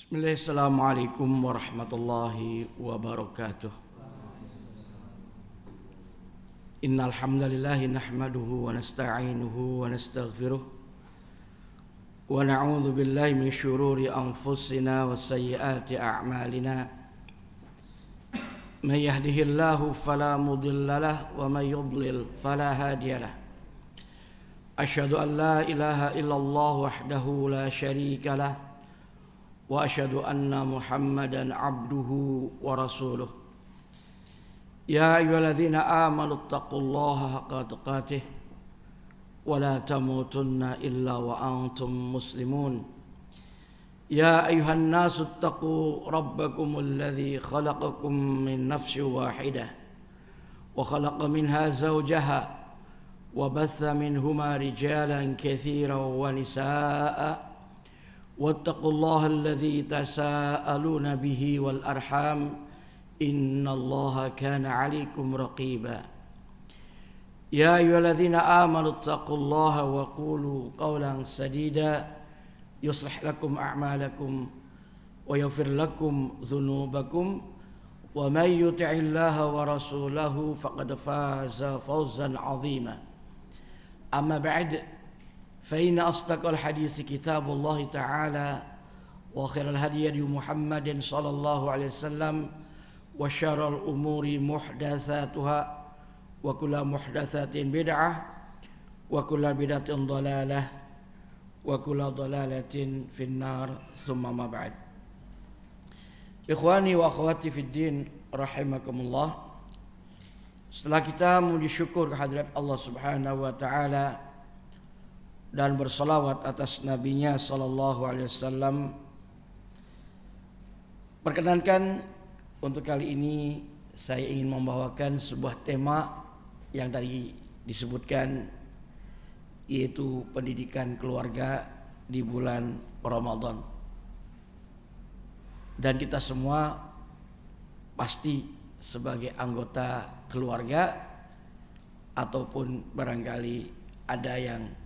Bismillahirrahmanirrahim. Assalamualaikum warahmatullahi wabarakatuh. Innal hamdalillahi nahmaduhu wa nasta'inuhu wa nastaghfiruh wa na'udzu billahi min syururi anfusina wa sayyiati a'malina. May yahdihillahu fala mudilla lahu wa may yudlil fala hadiya lahu. Asyhadu an la ilaha illallah wahdahu la syarika lahu wa asyhadu anna Muhammadan abduhu wa rasuluh. Ya ayyuhalladzina amanu taqullaha haqqa tuqatih wa la tamutunna illa wa antum muslimun. Ya ayyuhan nasu taqu rabbakumul ladzi khalaqakum min nafsin wahidah wa khalaqa minha zawjaha wa batha minhuma rijalan katsiran wa nisaa'a wattaqullaha alladzi tasaaluna bihi wal arham innallaha kana 'alaikum raqiba. Ya ayyuhalladzina amanu taqullaha wa qulu qawlan sadida yuslih lakum a'malakum wa yaghfir lakum dhunubakum wa may yuti'illaha wa rasulahu faqad faza fawzan 'azima. Amma ba'd, فإن أصدق الحديث كتاب الله تعالى وخير الهدي هدي محمد صلى الله عليه وسلم وشر الأمور محدثاتها وكل محدثة بدعة وكل بدعة ضلالة وكل ضلالة في النار ثم ما بعد. Ikhwani wa akhwati fid din rahimakumullah. Setelah kita memuji syukur kehadirat Allah Subhanahu wa taala dan bersalawat atas nabinya sallallahu alaihi wasallam, perkenankan untuk kali ini saya ingin membawakan sebuah tema yang tadi disebutkan, yaitu pendidikan keluarga di bulan Ramadan. Dan kita semua pasti sebagai anggota keluarga ataupun barangkali ada yang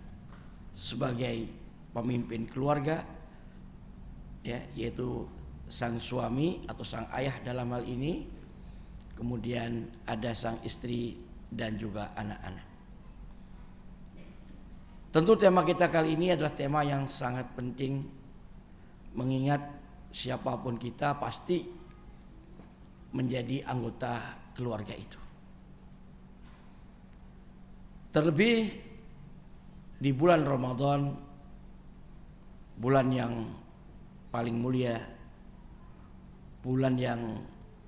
sebagai pemimpin keluarga, ya, yaitu sang suami atau sang ayah dalam hal ini, kemudian ada sang istri dan juga anak-anak. Tentu tema kita kali ini adalah tema yang sangat penting, mengingat siapapun kita pasti menjadi anggota keluarga itu. Terlebih di bulan Ramadan, bulan yang paling mulia, bulan yang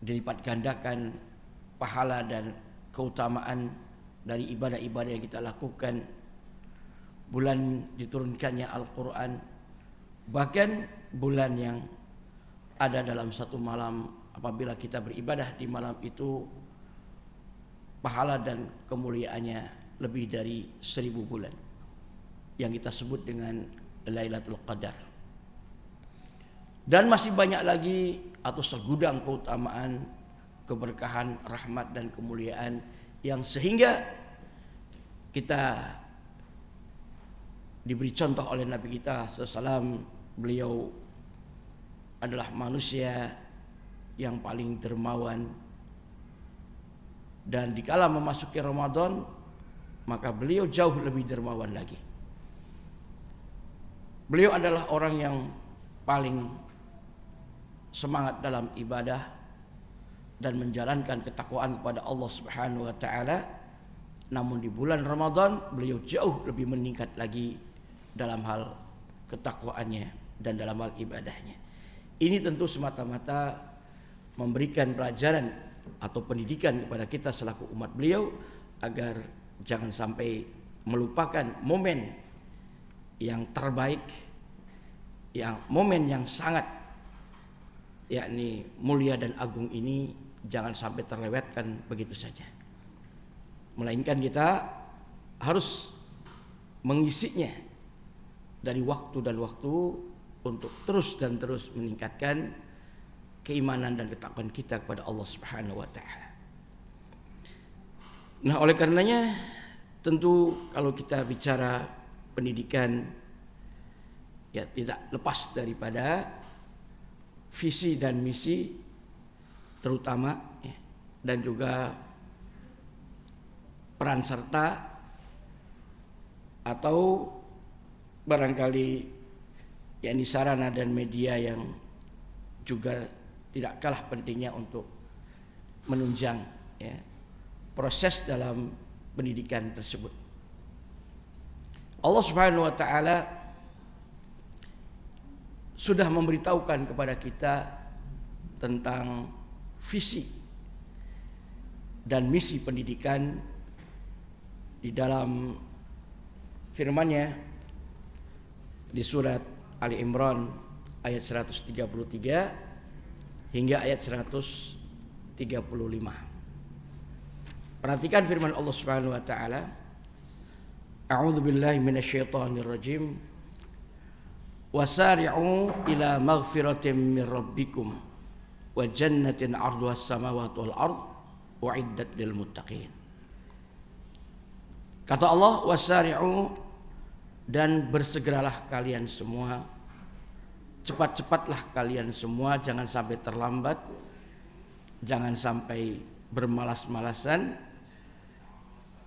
dilipat gandakan pahala dan keutamaan dari ibadah-ibadah yang kita lakukan, bulan diturunkannya Al-Quran, bahkan bulan yang ada dalam satu malam apabila kita beribadah di malam itu, pahala dan kemuliaannya lebih dari 1000 bulan, yang kita sebut dengan Lailatul Qadar. Dan masih banyak lagi atau segudang keutamaan, keberkahan, rahmat dan kemuliaan yang sehingga kita diberi contoh oleh Nabi kita SAW. Beliau adalah manusia yang paling dermawan, dan dikala memasuki Ramadan maka beliau jauh lebih dermawan lagi. Beliau adalah orang yang paling semangat dalam ibadah dan menjalankan ketakwaan kepada Allah Subhanahu wa taala. Namun di bulan Ramadan beliau jauh lebih meningkat lagi dalam hal ketakwaannya dan dalam hal ibadahnya. Ini tentu semata-mata memberikan pelajaran atau pendidikan kepada kita selaku umat beliau agar jangan sampai melupakan momen yang terbaik, yang momen yang sangat yakni mulia dan agung ini jangan sampai terlewatkan begitu saja. Melainkan kita harus mengisinya dari waktu dan waktu untuk terus dan terus meningkatkan keimanan dan ketakwaan kita kepada Allah Subhanahu wa taala. Nah, oleh karenanya tentu kalau kita bicara pendidikan, ya tidak lepas daripada visi dan misi terutama ya, dan juga peran serta atau barangkali yakni sarana dan media yang juga tidak kalah pentingnya untuk menunjang ya, proses dalam pendidikan tersebut. Allah Subhanahu wa taala sudah memberitahukan kepada kita tentang visi dan misi pendidikan di dalam firman-Nya di surat Ali Imran ayat 133 hingga ayat 135. Perhatikan firman Allah Subhanahu wa taala. A'udzu billahi minasyaitonir rajim. Wasari'u ila maghfiratin min rabbikum wa jannatin 'arduhas samawati wal ard u'iddat lil muttaqin. Kata Allah, wasari'u, dan bersegeralah kalian semua, cepat-cepatlah kalian semua, jangan sampai terlambat, jangan sampai bermalas-malasan.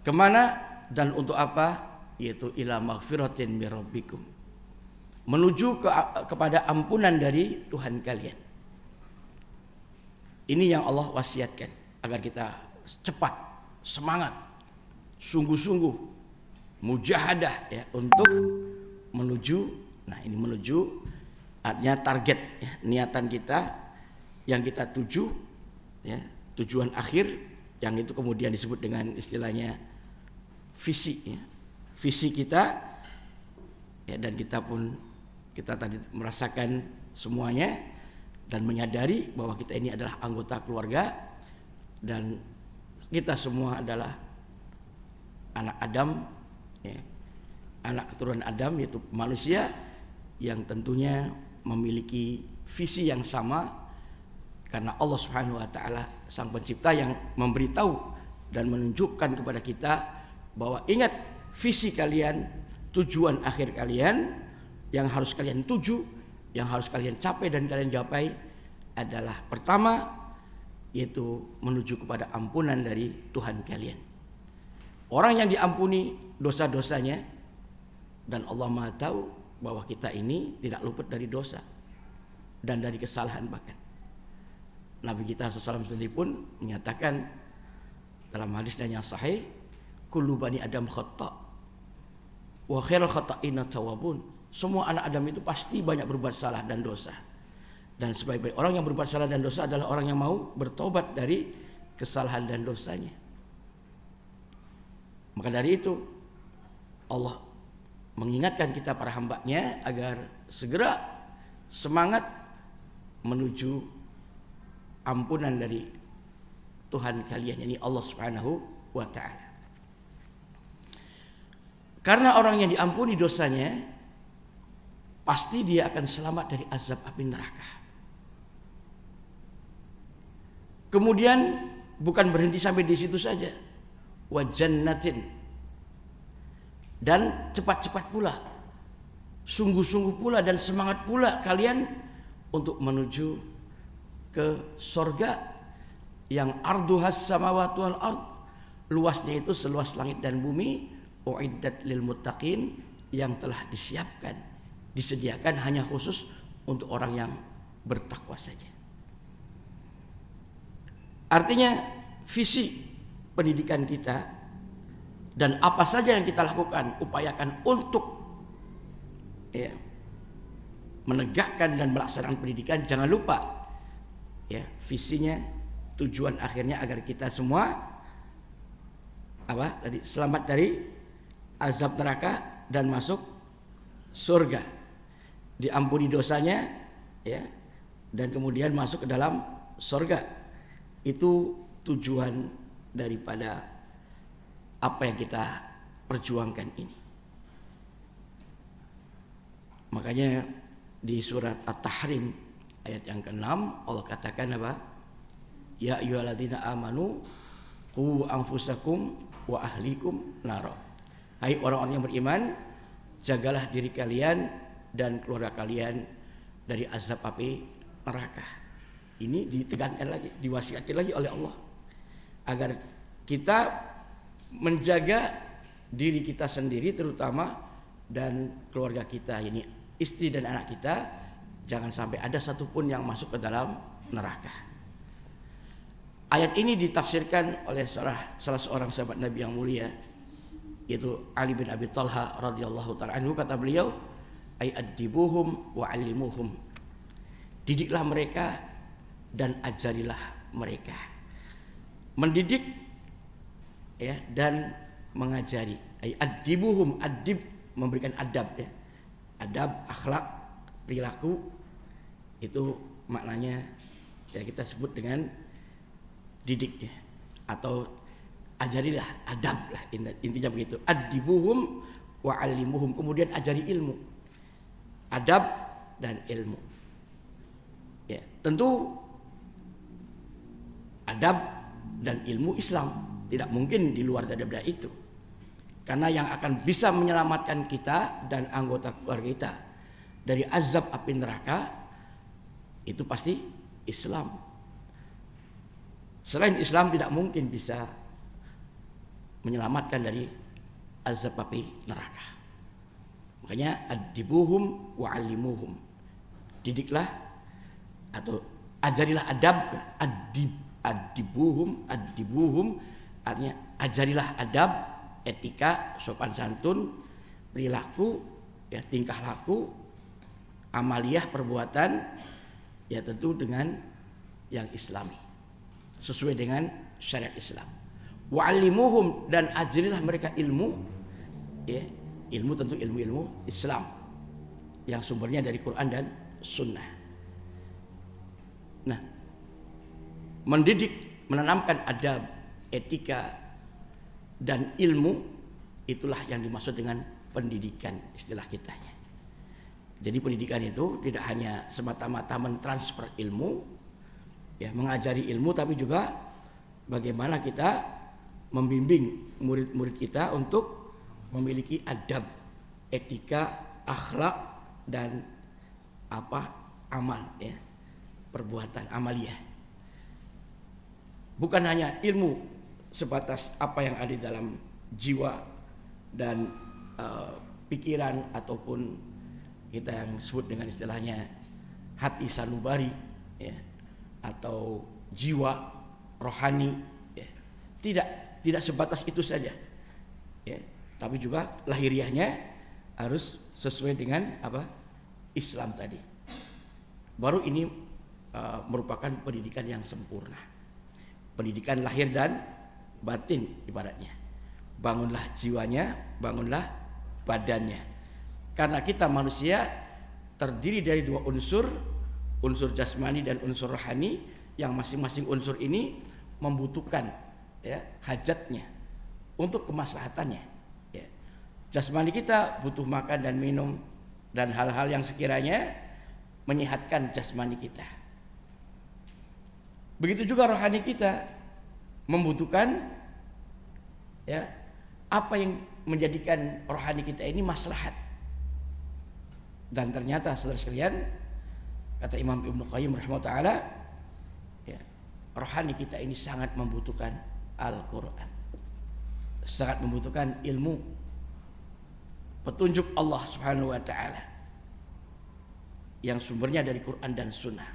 Kemana dan untuk apa? Yaitu ila maghfiratin min rabbikum, menuju kepada ampunan dari Tuhan kalian. Ini yang Allah wasiatkan agar kita cepat, semangat, sungguh-sungguh, mujahadah ya, untuk menuju. Nah, ini menuju artinya target ya, niatan kita yang kita tuju ya, tujuan akhir yang itu kemudian disebut dengan istilahnya visi ya. Visi kita ya, dan kita tadi merasakan semuanya dan menyadari bahwa kita ini adalah anggota keluarga dan kita semua adalah anak Adam ya, anak keturunan Adam, yaitu manusia yang tentunya memiliki visi yang sama karena Allah Subhanahu wa taala sang pencipta yang memberitahu dan menunjukkan kepada kita bahwa ingat visi kalian, tujuan akhir kalian yang harus kalian tuju, yang harus kalian capai dan kalian gapai adalah pertama yaitu menuju kepada ampunan dari Tuhan kalian. Orang yang diampuni dosa-dosanya, dan Allah Maha tahu bahwa kita ini tidak luput dari dosa dan dari kesalahan. Bahkan Nabi kita SAW sendiri pun menyatakan dalam hadisnya yang sahih, kullu bani Adam khata' wa khairul khata'ina tawwabun. Semua anak Adam itu pasti banyak berbuat salah dan dosa. Dan sebaik-baik orang yang berbuat salah dan dosa adalah orang yang mau bertobat dari kesalahan dan dosanya. Maka dari itu Allah mengingatkan kita para hamba-Nya agar segera semangat menuju ampunan dari Tuhan kalian, ini Allah Subhanahu wa taala. Karena orang yang diampuni dosanya pasti dia akan selamat dari azab api neraka. Kemudian bukan berhenti sampai di situ saja. Wa jannatin, dan cepat-cepat pula, sungguh-sungguh pula dan semangat pula kalian untuk menuju ke sorga yang arduhas samawati wal ard, luasnya itu seluas langit dan bumi, uiddat lil muttaqin, yang telah disiapkan, disediakan hanya khusus untuk orang yang bertakwa saja. Artinya visi pendidikan kita dan apa saja yang kita lakukan, upayakan untuk ya, menegakkan dan melaksanakan pendidikan. Jangan lupa ya, visinya, tujuan akhirnya agar kita semua selamat dari azab neraka dan masuk surga, diampuni dosanya ya, dan kemudian masuk ke dalam surga. Itu tujuan daripada apa yang kita perjuangkan ini. Makanya di surat At-Tahrim ayat yang ke-6 Allah katakan apa? Ya ayyuhalladzina amanu qu anfusakum wa ahlikum naro. Hai orang-orang yang beriman, jagalah diri kalian dan keluarga kalian dari azab api neraka. Ini ditekankan lagi, diwasiatkan lagi oleh Allah agar kita menjaga diri kita sendiri terutama dan keluarga kita, ini istri dan anak kita, jangan sampai ada satupun yang masuk ke dalam neraka. Ayat ini ditafsirkan oleh salah seorang sahabat Nabi yang mulia, yaitu Ali bin Abi Thalha radhiyallahu ta'ala anhu. Kata beliau, ay'adibuhum wa'allimuhum, didiklah mereka dan ajarilah mereka. Mendidik ya dan mengajari. Ay'adibuhum, adib memberikan adab ya. Adab, akhlak, perilaku, itu maknanya ya kita sebut dengan didik ya, atau ajarilah, adab lah, intinya begitu. Adibuhum wa'allimuhum, kemudian ajari ilmu, adab dan ilmu. Ya, tentu adab dan ilmu Islam tidak mungkin di luar daripada itu, karena yang akan bisa menyelamatkan kita dan anggota keluarga kita dari azab api neraka itu pasti Islam. Selain Islam tidak mungkin bisa menyelamatkan dari azab api neraka. Makanya adibuhum wa'allimuhum, didiklah atau ajarilah adab. Adibuhum artinya ajarilah adab, etika, sopan santun, perilaku, ya, tingkah laku, amaliyah, perbuatan, ya tentu dengan yang Islami, sesuai dengan syariat Islam. Wa'allimuhum, dan ajarilah mereka ilmu, ya, ilmu tentu ilmu Islam yang sumbernya dari Quran dan Sunnah. Nah, mendidik, menanamkan adab, etika dan ilmu, itulah yang dimaksud dengan pendidikan istilah kitanya. Jadi pendidikan itu tidak hanya semata-mata mentransfer ilmu, ya, mengajari ilmu, tapi juga bagaimana kita membimbing murid-murid kita untuk memiliki adab, etika, akhlak dan amal, ya, perbuatan amaliyah. Bukan hanya ilmu sebatas apa yang ada di dalam jiwa dan pikiran ataupun kita yang sebut dengan istilahnya hati sanubari, ya, atau jiwa rohani, ya. Tidak sebatas itu saja, ya, tapi juga lahiriahnya harus sesuai dengan Islam tadi. Baru ini merupakan pendidikan yang sempurna. Pendidikan lahir dan batin ibaratnya. Bangunlah jiwanya, bangunlah badannya. Karena kita manusia terdiri dari dua unsur jasmani dan unsur rohani, yang masing-masing unsur ini membutuhkan, ya, hajatnya untuk kemaslahatannya. Ya. Jasmani kita butuh makan dan minum dan hal-hal yang sekiranya menyehatkan jasmani kita. Begitu juga rohani kita membutuhkan, ya, apa yang menjadikan rohani kita ini maslahat. Dan ternyata saudara sekalian, kata Imam Ibnu Qayyim rahimahullah, ya, rohani kita ini sangat membutuhkan Al-Quran, sangat membutuhkan ilmu, petunjuk Allah Subhanahu wa ta'ala yang sumbernya dari Quran dan Sunnah,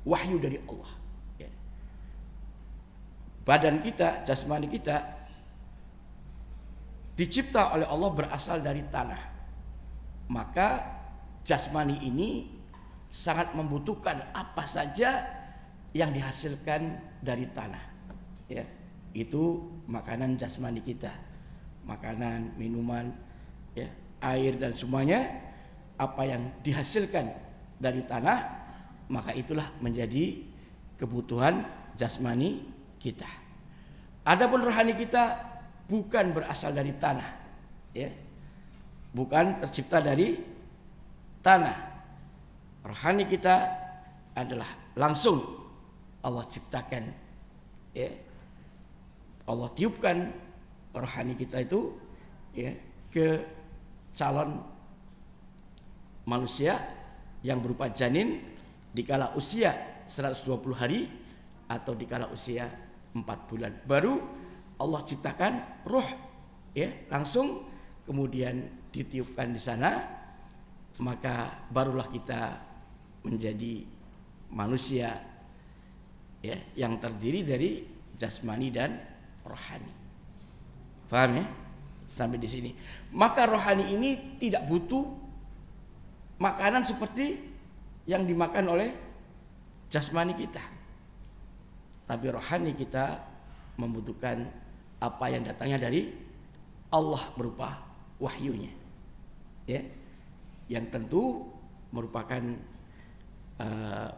wahyu dari Allah, ya. Badan kita, jasmani kita dicipta oleh Allah berasal dari tanah, maka jasmani ini sangat membutuhkan apa saja yang dihasilkan dari tanah, ya. Itu makanan jasmani kita, makanan, minuman, ya, air dan semuanya apa yang dihasilkan dari tanah, maka itulah menjadi kebutuhan jasmani kita. Adapun rohani kita bukan berasal dari tanah, ya, bukan tercipta dari tanah. Rohani kita adalah langsung Allah ciptakan, ya. Allah tiupkan rohani kita itu, ya, ke calon manusia yang berupa janin dikala usia 120 hari atau dikala usia 4 bulan. Baru Allah ciptakan ruh, ya, langsung kemudian ditiupkan di sana, maka barulah kita menjadi manusia, ya, yang terdiri dari jasmani dan rohani. Paham ya? Sampai di sini. Maka rohani ini tidak butuh makanan seperti yang dimakan oleh jasmani kita. Tapi rohani kita membutuhkan apa yang datangnya dari Allah berupa wahyunya, ya, yang tentu merupakan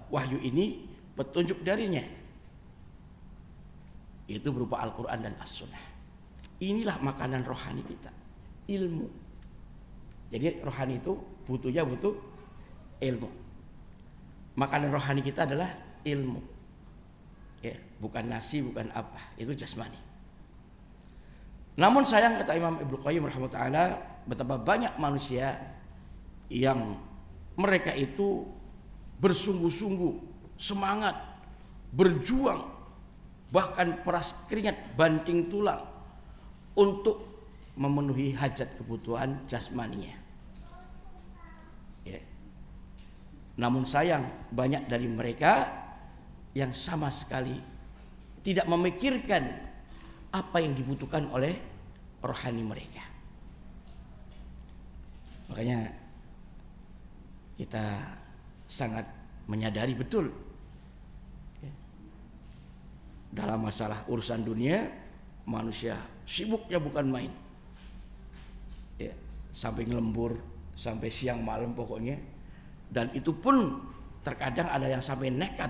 wahyu ini petunjuk darinya, itu berupa Al-Quran dan As-Sunnah. Inilah makanan rohani kita, ilmu. Jadi rohani itu butuh ilmu. Makanan rohani kita adalah ilmu, ya, bukan nasi, bukan apa, itu jasmani. Namun sayang, kata Imam Ibnu Qayyim rahimahullah, betapa banyak manusia yang mereka itu bersungguh-sungguh, semangat, berjuang, bahkan peras keringat banting tulang untuk memenuhi hajat kebutuhan jasmaninya, ya. Namun sayang, banyak dari mereka yang sama sekali tidak memikirkan apa yang dibutuhkan oleh rohani mereka. Makanya kita sangat menyadari betul, ya, dalam masalah urusan dunia manusia sibuknya bukan main, ya, sampai ngelembur, sampai siang malam pokoknya. Dan itu pun terkadang ada yang sampai nekat,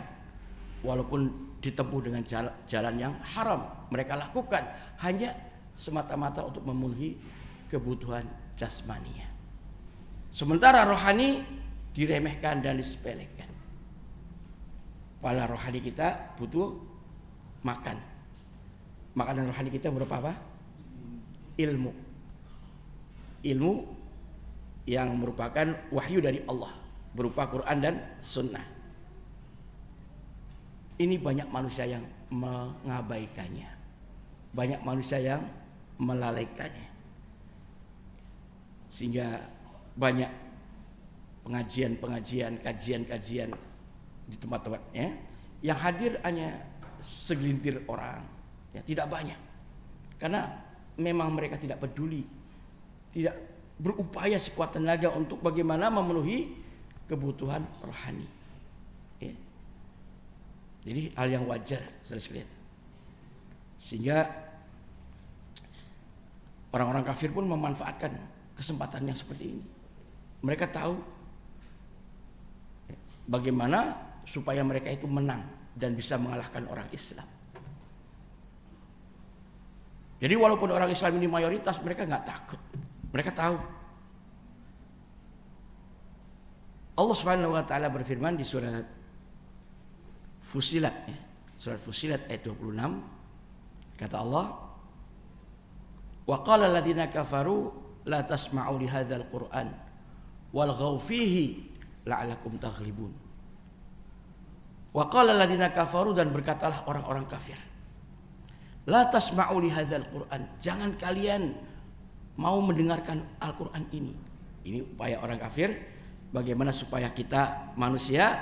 walaupun ditempuh dengan jalan yang haram, mereka lakukan hanya semata-mata untuk memenuhi kebutuhan jasmaninya. Sementara rohani diremehkan dan disepelekan. Padahal rohani kita butuh makan. Makanan rohani kita berupa apa? Ilmu. Ilmu yang merupakan wahyu dari Allah berupa Quran dan Sunnah. Ini banyak manusia yang mengabaikannya, banyak manusia yang melalaikannya, sehingga banyak pengajian-pengajian, kajian-kajian di tempat-tempatnya yang hadir hanya segelintir orang, ya, tidak banyak, karena memang mereka tidak peduli, tidak berupaya sekuat tenaga untuk bagaimana memenuhi kebutuhan rohani, ya. Jadi hal yang wajar, saudara sekalian. Sehingga orang-orang kafir pun memanfaatkan kesempatan yang seperti ini. Mereka tahu bagaimana supaya mereka itu menang dan bisa mengalahkan orang Islam. Jadi walaupun orang Islam ini mayoritas, mereka nggak takut. Mereka tahu. Allah Subhanahu wa taala berfirman di surat Fussilat, ya. Surat Fussilat ayat 26, kata Allah, wa qala alladziina kafaru la tasma'u li hadzal qur'an walghaw fihi la'allakum taghlibun. Wa qala alladziina kafaru, dan berkatalah orang-orang kafir, la tasma'u li hadzal qur'an, jangan kalian mau mendengarkan Al-Qur'an ini. Ini upaya orang kafir bagaimana supaya kita manusia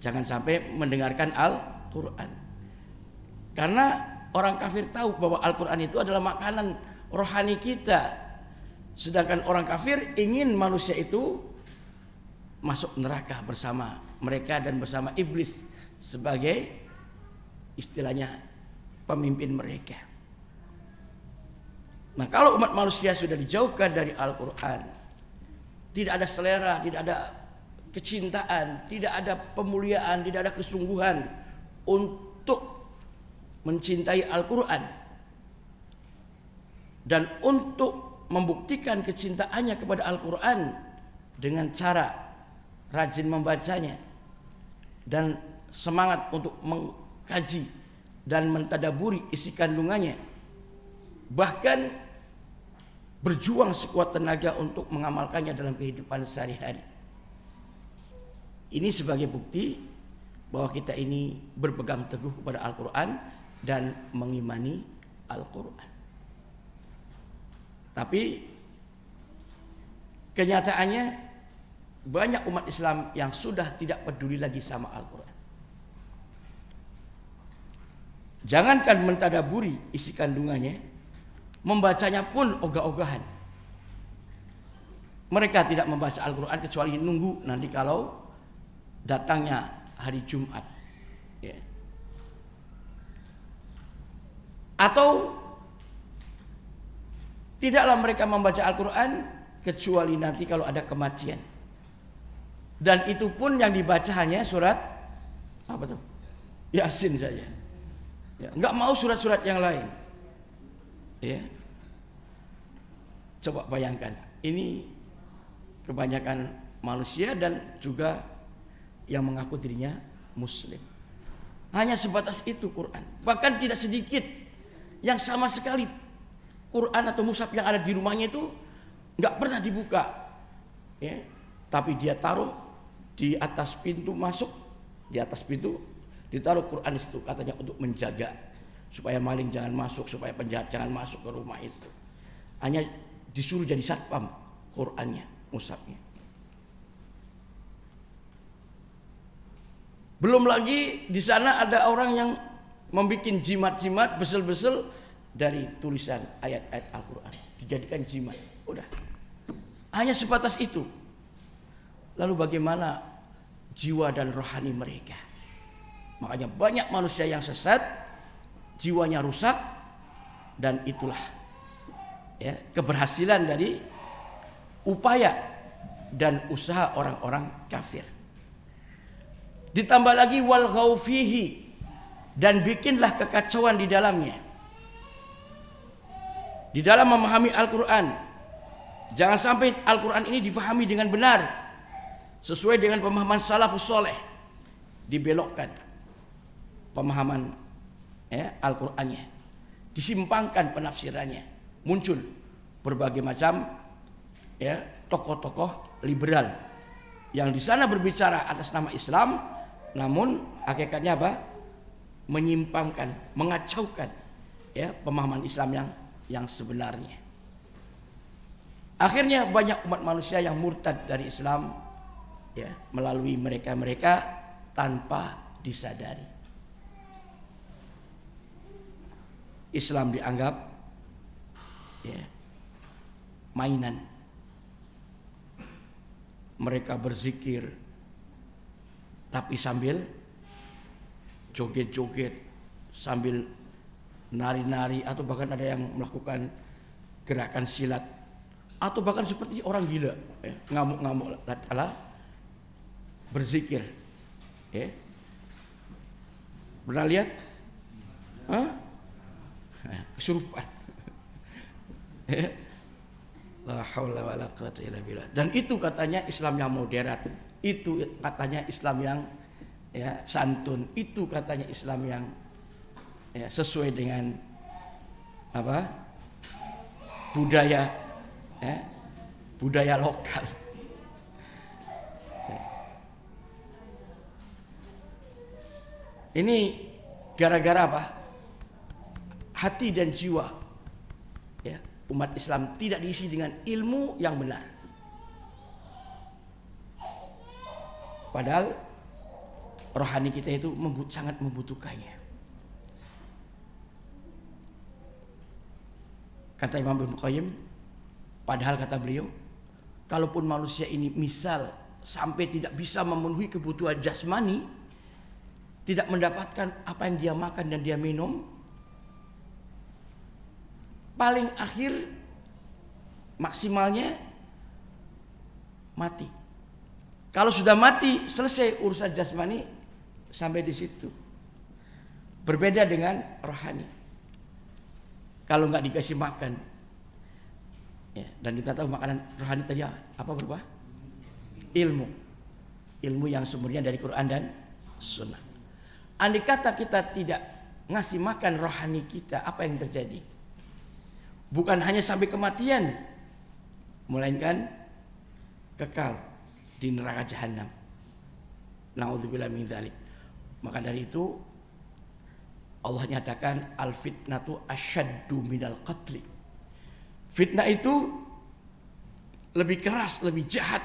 jangan sampai mendengarkan Al-Quran. Karena orang kafir tahu bahwa Al-Quran itu adalah makanan rohani kita. Sedangkan orang kafir ingin manusia itu masuk neraka bersama mereka dan bersama iblis sebagai istilahnya pemimpin mereka. Nah, kalau umat manusia sudah dijauhkan dari Al-Quran, tidak ada selera, tidak ada kecintaan, tidak ada pemuliaan, tidak ada kesungguhan untuk mencintai Al-Quran dan untuk membuktikan kecintaannya kepada Al-Quran dengan cara rajin membacanya dan semangat untuk mengkaji dan mentadaburi isi kandungannya, bahkan berjuang sekuat tenaga untuk mengamalkannya dalam kehidupan sehari-hari. Ini sebagai bukti bahwa kita ini berpegang teguh kepada Al-Quran dan mengimani Al-Quran. Tapi kenyataannya banyak umat Islam yang sudah tidak peduli lagi sama Al-Quran. Jangankan mentadaburi isi kandungannya, membacanya pun ogah-ogahan. Mereka tidak membaca Al-Quran kecuali nunggu nanti kalau datangnya hari Jumat, ya. Atau tidaklah mereka membaca Al-Quran kecuali nanti kalau ada kematian. Dan itu pun yang dibaca hanya surat apa tuh? Yasin saja. Ya, enggak mau surat-surat yang lain. Ya. Coba bayangkan, ini kebanyakan manusia dan juga yang mengaku dirinya Muslim. Hanya sebatas itu Quran. Bahkan tidak sedikit yang sama sekali Quran atau mushaf yang ada di rumahnya itu nggak pernah dibuka, ya. Tapi dia taruh di atas pintu masuk, di atas pintu ditaruh Quran di situ, katanya untuk menjaga supaya maling jangan masuk, supaya penjahat jangan masuk ke rumah itu. Hanya disuruh jadi satpam Qurannya, mushafnya. Belum lagi di sana ada orang yang membuat jimat-jimat, besel-besel dari tulisan ayat-ayat Al-Quran, dijadikan jimat. Udah, hanya sebatas itu. Lalu bagaimana jiwa dan rohani mereka? Makanya banyak manusia yang sesat, jiwanya rusak, dan itulah ya keberhasilan dari upaya dan usaha orang-orang kafir. Ditambah lagi wal ghaufihi, dan bikinlah kekacauan di dalamnya. Di dalam memahami Al-Quran, jangan sampai Al-Quran ini difahami dengan benar sesuai dengan pemahaman salafus soleh, dibelokkan pemahaman ya, Al-Qurannya, disimpangkan penafsirannya, muncul berbagai macam ya tokoh-tokoh liberal yang di sana berbicara atas nama Islam, namun hakikatnya apa? Menyimpangkan, mengacaukan ya pemahaman Islam yang sebenarnya. Akhirnya banyak umat manusia yang murtad dari Islam ya melalui mereka-mereka tanpa disadari. Islam dianggap ya mainan. Mereka berzikir tapi sambil joget-joget, sambil nari-nari, atau bahkan ada yang melakukan gerakan silat, atau bahkan seperti orang gila ya, ngamuk-ngamuk ala berzikir ya. Pernah lihat? Kesurupan. La haula wala quwwata illa billah. Dan itu katanya Islam yang moderat, itu katanya Islam yang ya santun, itu katanya Islam yang ya, sesuai dengan apa? Budaya ya, budaya lokal. Ini gara-gara apa? Hati dan jiwa ya, umat Islam tidak diisi dengan ilmu yang benar. Padahal rohani kita itu sangat membutuhkannya. Kata Imam Ibnu Qayyim, padahal kata beliau, kalaupun manusia ini misal sampai tidak bisa memenuhi kebutuhan jasmani, tidak mendapatkan apa yang dia makan dan dia minum, paling akhir maksimalnya mati. Kalau sudah mati, selesai urusan jasmani sampai di situ. Berbeda dengan rohani. Kalau nggak dikasih makan, ya, dan kita tahu makanan rohani tadi apa berubah? Ilmu, ilmu yang sumbernya dari Quran dan Sunnah. Andai kata kita tidak ngasih makan rohani kita, apa yang terjadi? Bukan hanya sampai kematian, melainkan kekal di neraka jahanam. Naudzubillah min dzalik. Maka dari itu Allah nyatakan al fitnatu asyaddu minal qatli. Fitnah itu lebih keras, lebih jahat,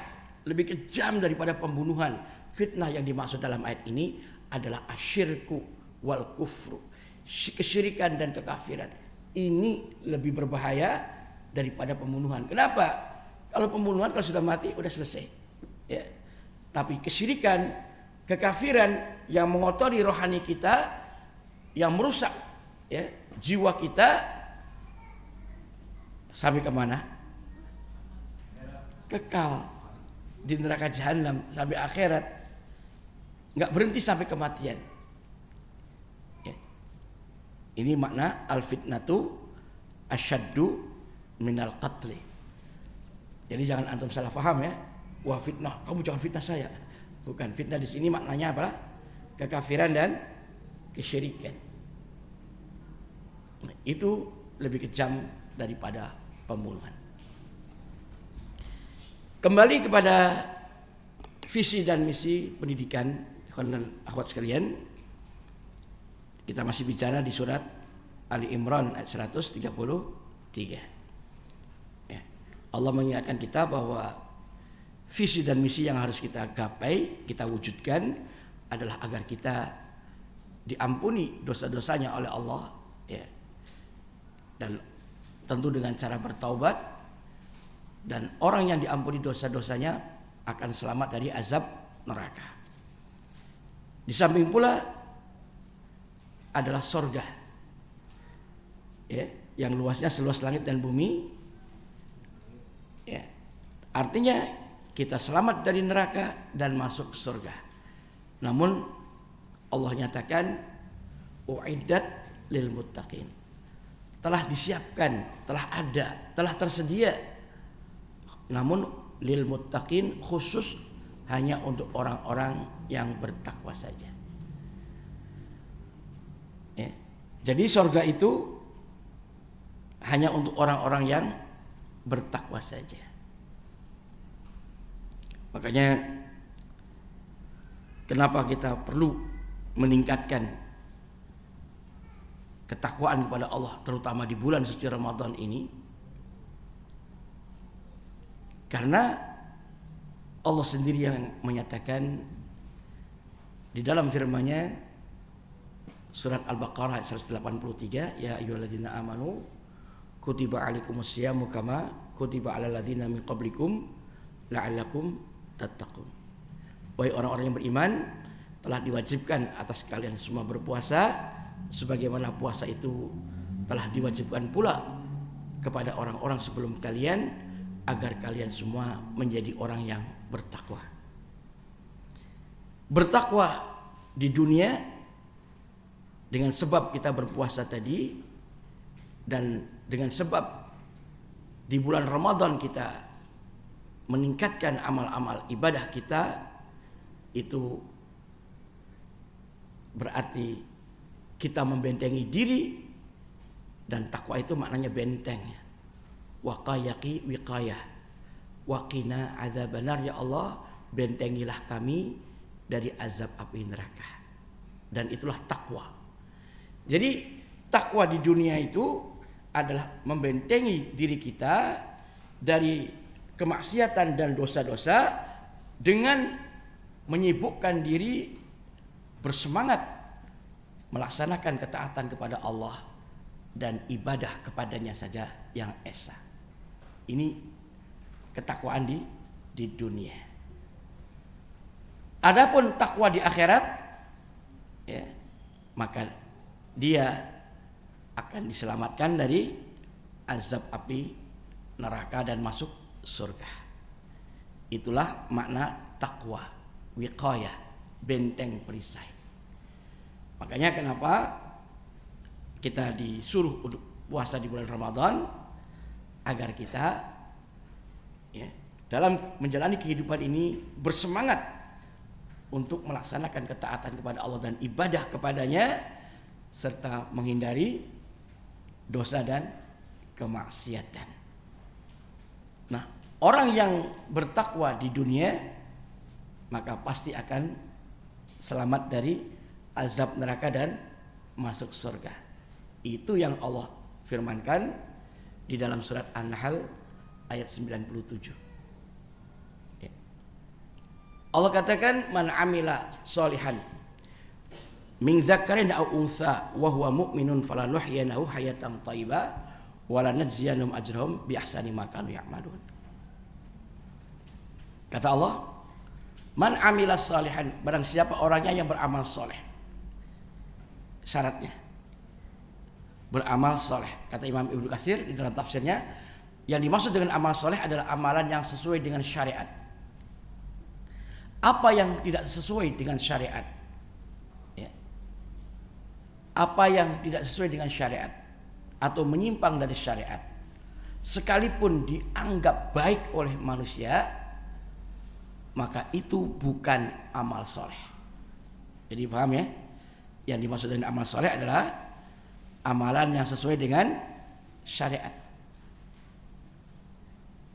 lebih kejam daripada pembunuhan. Fitnah yang dimaksud dalam ayat ini adalah asyirku wal kufru, kesyirikan dan kekafiran. Ini lebih berbahaya daripada pembunuhan. Kenapa? Kalau pembunuhan kalau sudah mati udah selesai. Ya. Tapi kesyirikan, kekafiran yang mengotori rohani kita, yang merusak ya, jiwa kita sampai kemana? Kekal di neraka jahanam sampai akhirat, nggak berhenti sampai kematian. Ya. Ini makna al fitnatu asyaddu minal qatli. Jadi jangan antum salah paham ya. Wah fitnah, kamu jangan fitnah saya. Bukan, fitnah di sini maknanya apa? Kekafiran dan kesyirikan. Nah, itu lebih kejam daripada pembunuhan. Kembali kepada visi dan misi pendidikan, ikhwan dan akhwat sekalian. Kita masih bicara di surat Ali Imran ayat 133. Ya. Allah mengingatkan kita bahwa visi dan misi yang harus kita gapai, kita wujudkan adalah agar kita diampuni dosa-dosanya oleh Allah, ya. Dan tentu dengan cara bertaubat. Dan orang yang diampuni dosa-dosanya akan selamat dari azab neraka. Di samping pula adalah surga, ya, yang luasnya seluas langit dan bumi. Ya. Artinya kita selamat dari neraka dan masuk surga. Namun Allah nyatakan uiddat lil muttaqin. Telah disiapkan, telah ada, telah tersedia. Namun lil muttaqin khusus hanya untuk orang-orang yang bertakwa saja. Ya. Jadi surga itu hanya untuk orang-orang yang bertakwa saja. Makanya kenapa kita perlu meningkatkan ketakwaan kepada Allah, terutama di bulan suci Ramadan ini. Karena Allah sendiri yang menyatakan di dalam firman-Nya surat Al-Baqarah ayat 183, ya ayyuhalladzina amanu kutiba alaikumusyamu kama kutiba alal ladzina min qablikum la'allakum tattaqun. Wahai orang-orang yang beriman, telah diwajibkan atas kalian semua berpuasa sebagaimana puasa itu telah diwajibkan pula kepada orang-orang sebelum kalian, agar kalian semua menjadi orang yang bertakwa. Bertakwa di dunia dengan sebab kita berpuasa tadi, dan dengan sebab di bulan Ramadan kita meningkatkan amal-amal ibadah kita, itu berarti kita membentengi diri. Dan takwa itu maknanya benteng. Waqayaki wiqayah, waqina azabannar, ya Allah bentengilah kami dari azab api neraka. Dan itulah takwa. Jadi takwa di dunia itu adalah membentengi diri kita dari kemaksiatan dan dosa-dosa dengan menyibukkan diri bersemangat melaksanakan ketaatan kepada Allah dan ibadah kepadanya saja yang esa. Ini ketakwaan di dunia. Adapun takwa di akhirat, ya, maka dia akan diselamatkan dari azab api neraka dan masuk surga. Itulah makna takwa, wiqayah, benteng perisai. Makanya kenapa kita disuruh untuk puasa di bulan Ramadan, agar kita, ya, dalam menjalani kehidupan ini bersemangat untuk melaksanakan ketaatan kepada Allah dan ibadah kepadanya, serta menghindari dosa dan kemaksiatan. Nah, orang yang bertakwa di dunia maka pasti akan selamat dari azab neraka dan masuk surga. Itu yang Allah firmankan di dalam surat An-Nahl ayat 97. Allah katakan man amila sholihan min dzakarin aw untha wa huwa mu'minun falanuhyiyanahu hayatan thayyibah wa lanajziyannahum ajrahum bi ahsani ma kanu ya'malun. Kata Allah, man amila sholihan, barang siapa orangnya yang beramal soleh. Syaratnya beramal soleh. Kata Imam Ibnu Katsir di dalam tafsirnya, yang dimaksud dengan amal soleh adalah amalan yang sesuai dengan syariat. Apa yang tidak sesuai dengan syariat? Ya. Apa yang tidak sesuai dengan syariat atau menyimpang dari syariat, sekalipun dianggap baik oleh manusia, maka itu bukan amal soleh. Jadi paham ya? Yang dimaksud dengan amal soleh adalah amalan yang sesuai dengan syariat.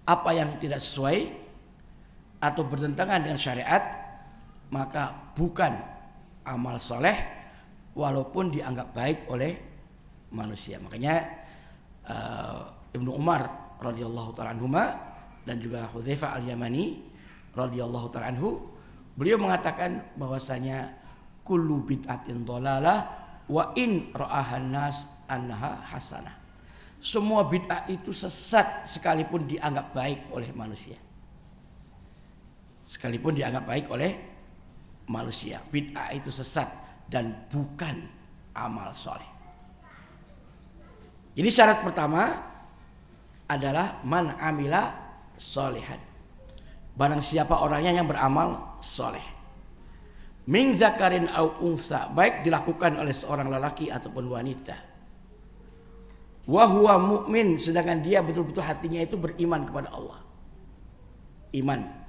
Apa yang tidak sesuai atau bertentangan dengan syariat, maka bukan amal soleh walaupun dianggap baik oleh manusia. Makanya Ibnu Umar radhiyallahu ta'ala anhuma dan juga Hudzaifah al-Yamani radhiyallahu ta'ala anhu, beliau mengatakan bahwasanya kullu bid'atin dhalalah wa in ra'ahan nas annaha hasanah. Semua bid'ah itu sesat sekalipun dianggap baik oleh manusia. Sekalipun dianggap baik oleh manusia, bid'ah itu sesat dan bukan amal soleh. Jadi syarat pertama adalah man amila solehan, barang siapa orangnya yang beramal soleh. Min zakarin au unsa, baik dilakukan oleh seorang lelaki ataupun wanita. Wa huwa mu'min, sedangkan dia betul-betul hatinya itu beriman kepada Allah. Iman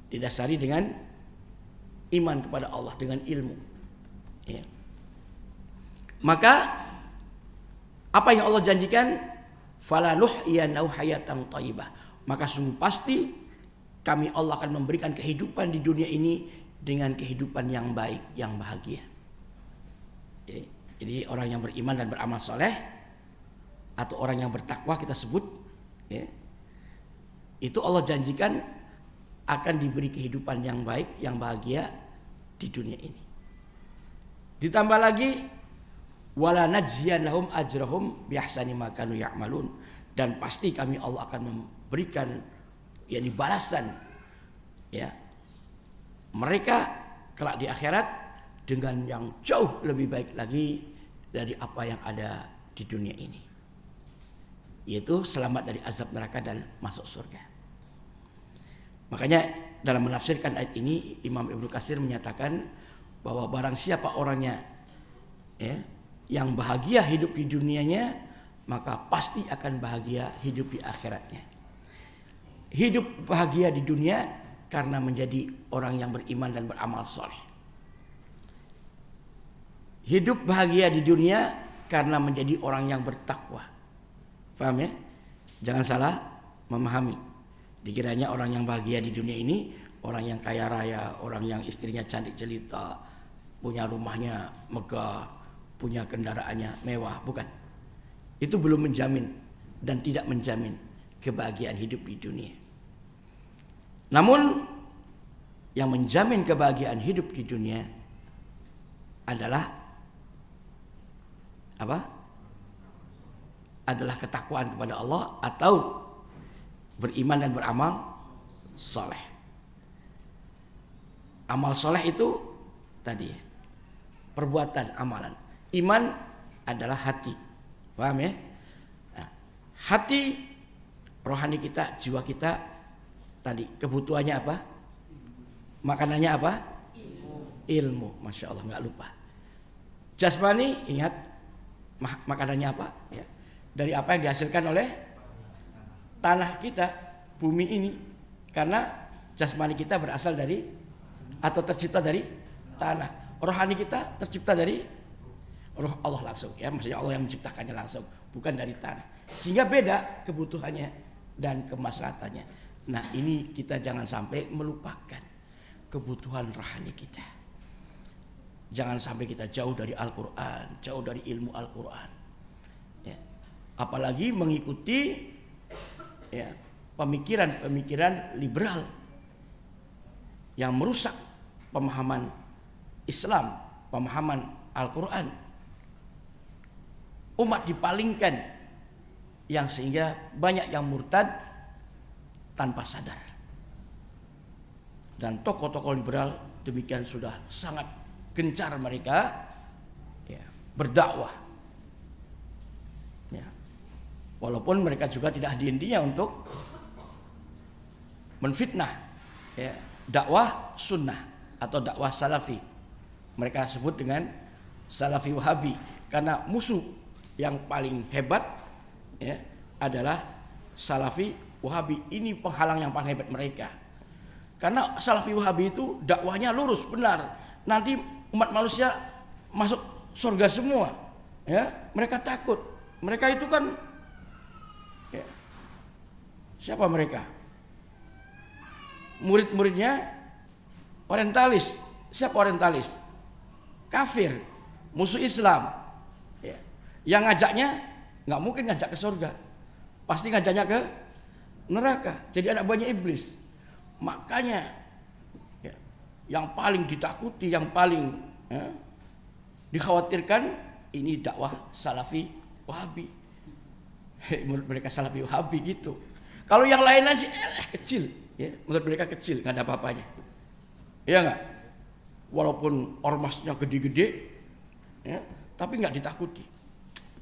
didasari dengan iman kepada Allah, dengan ilmu. Ya. Maka apa yang Allah janjikan, falanuhyiyanahu hayatan thayyibah, maka sungguh pasti kami Allah akan memberikan kehidupan di dunia ini dengan kehidupan yang baik, yang bahagia. Jadi orang yang beriman dan beramal soleh atau orang yang bertakwa kita sebut, ya, itu Allah janjikan akan diberi kehidupan yang baik, yang bahagia di dunia ini. Ditambah lagi wala najziyannahum ajrahum bi ahsani ma kanu ya'malun, dan pasti kami Allah akan memberikan yakni balasan ya mereka kelak di akhirat dengan yang jauh lebih baik lagi dari apa yang ada di dunia ini, yaitu selamat dari azab neraka dan masuk surga. Makanya dalam menafsirkan ayat ini Imam Ibnu Katsir menyatakan bahwa barang siapa orangnya ya, yang bahagia hidup di dunianya, maka pasti akan bahagia hidup di akhiratnya. Hidup bahagia di dunia karena menjadi orang yang beriman dan beramal soleh. Hidup bahagia di dunia karena menjadi orang yang bertakwa. Paham ya? Jangan salah memahami. Dikiranya orang yang bahagia di dunia ini orang yang kaya raya, orang yang istrinya cantik jelita, punya rumahnya megah, punya kendaraannya mewah. Bukan. Itu belum menjamin dan tidak menjamin kebahagiaan hidup di dunia. Namun yang menjamin kebahagiaan hidup di dunia adalah apa? Adalah ketakwaan kepada Allah atau beriman dan beramal soleh. Amal soleh itu tadi perbuatan, amalan. Iman adalah hati, paham ya? Nah, hati rohani kita, jiwa kita tadi kebutuhannya apa? Makanannya apa? Ilmu. Masya Allah, nggak lupa. Jasmani, ingat makanannya apa? Ya. Dari apa yang dihasilkan oleh tanah kita, bumi ini, karena jasmani kita berasal dari atau tercipta dari tanah. Rohani kita tercipta dari roh Allah langsung, ya, maksudnya Allah yang menciptakannya langsung, bukan dari tanah. Sehingga beda kebutuhannya dan kemaslahatannya. Nah, ini kita jangan sampai melupakan kebutuhan rohani kita. Jangan sampai kita jauh dari Al-Quran, jauh dari ilmu Al-Quran. Ya. Apalagi mengikuti ya, pemikiran-pemikiran liberal yang merusak pemahaman Islam, pemahaman Al-Quran. Umat dipalingkan yang sehingga banyak yang murtad tanpa sadar. Dan tokoh-tokoh liberal demikian sudah sangat gencar mereka ya, berdakwah. Ya. Walaupun mereka juga tidak henti-hentinya untuk menfitnah ya, dakwah sunnah atau dakwah salafi. Mereka sebut dengan salafi wahabi karena musuh yang paling hebat ya, adalah salafi wahabi. Ini penghalang yang paling hebat mereka. Karena salafi wahabi itu dakwahnya lurus benar. Nanti umat manusia masuk surga semua. Ya, mereka takut. Mereka itu kan ya, siapa mereka? Murid-muridnya orientalis. Siapa orientalis? Kafir, musuh Islam. Ya. Yang ngajaknya nggak mungkin ngajak ke surga, pasti ngajaknya ke neraka. Jadi anak buahnya iblis. Makanya ya, yang paling ditakuti, yang paling ya, dikhawatirkan ini dakwah salafi wahabi. Menurut mereka salafi wahabi gitu. Kalau yang lain sih kecil, ya, menurut mereka kecil, nggak ada apa-apanya. Iya nggak? Walaupun ormasnya gede-gede, ya, tapi nggak ditakuti,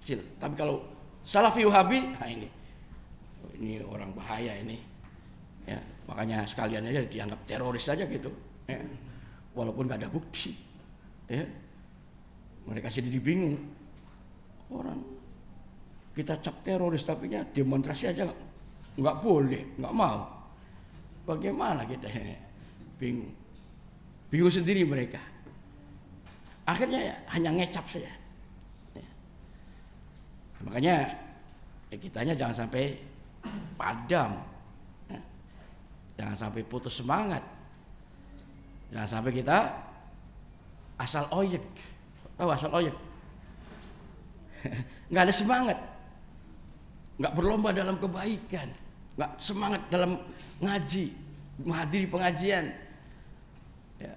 kecil. Tapi kalau salafi wahabi, nah ini orang bahaya ini, ya, makanya sekalian aja dianggap teroris saja gitu, ya. Walaupun nggak ada bukti, ya. Mereka sendiri bingung, orang kita cap teroris, tapi demonstrasi aja nggak boleh, nggak mau. Bagaimana kita ini? Bingung sendiri mereka. Akhirnya ya, hanya ngecap saja. Ya. Makanya ya, kitanya jangan sampai padam, ya. Jangan sampai putus semangat, jangan sampai kita asal oyek. Tahu asal oyek? Nggak ada semangat, nggak berlomba dalam kebaikan, nggak semangat dalam ngaji, menghadiri pengajian. Ya,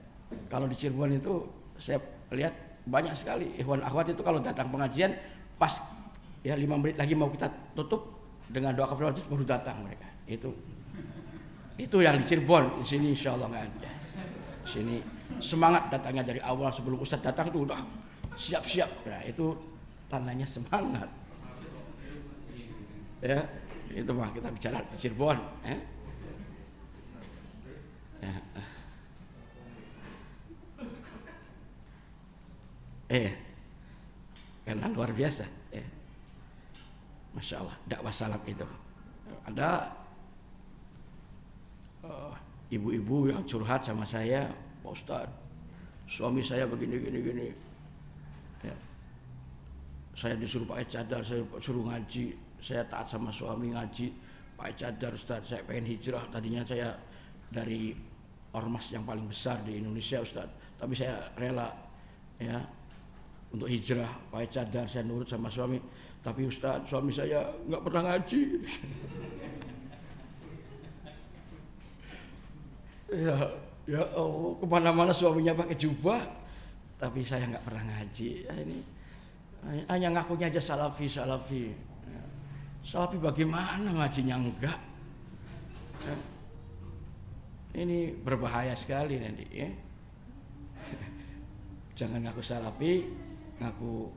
kalau di Cirebon itu saya lihat banyak sekali ikhwan akhwat itu kalau datang pengajian pas ya 5 menit lagi mau kita tutup dengan doa kafaratul majlis baru datang mereka. Itu yang di Cirebon. Di sini insyaallah nggak ada. Di sini semangat datangnya dari awal sebelum Ustaz datang itu udah siap-siap. Nah, itu tandanya semangat. Ya, itu mah kita bicara di Cirebon. Ya. Karena luar biasa. Masya Allah, dakwah salaf itu. Ada ibu-ibu yang curhat sama saya, Pak Ustaz, suami saya begini. Ya. Saya disuruh pakai cadar, saya suruh ngaji, saya taat sama suami ngaji, pakai cadar Ustaz, saya pengen hijrah. Tadinya saya dari ormas yang paling besar di Indonesia Ustaz, tapi saya rela ya untuk hijrah, pakai cadar, saya nurut sama suami. Tapi Ustaz, suami saya nggak pernah ngaji. Ya Allah, kemana-mana suaminya pakai jubah, tapi saya nggak pernah ngaji. Ya, ini hanya ngakunya aja salafi. Ya. Salafi bagaimana ngajinya enggak? Ya. Ini berbahaya sekali nanti. Ya. Jangan ngaku salafi, ngaku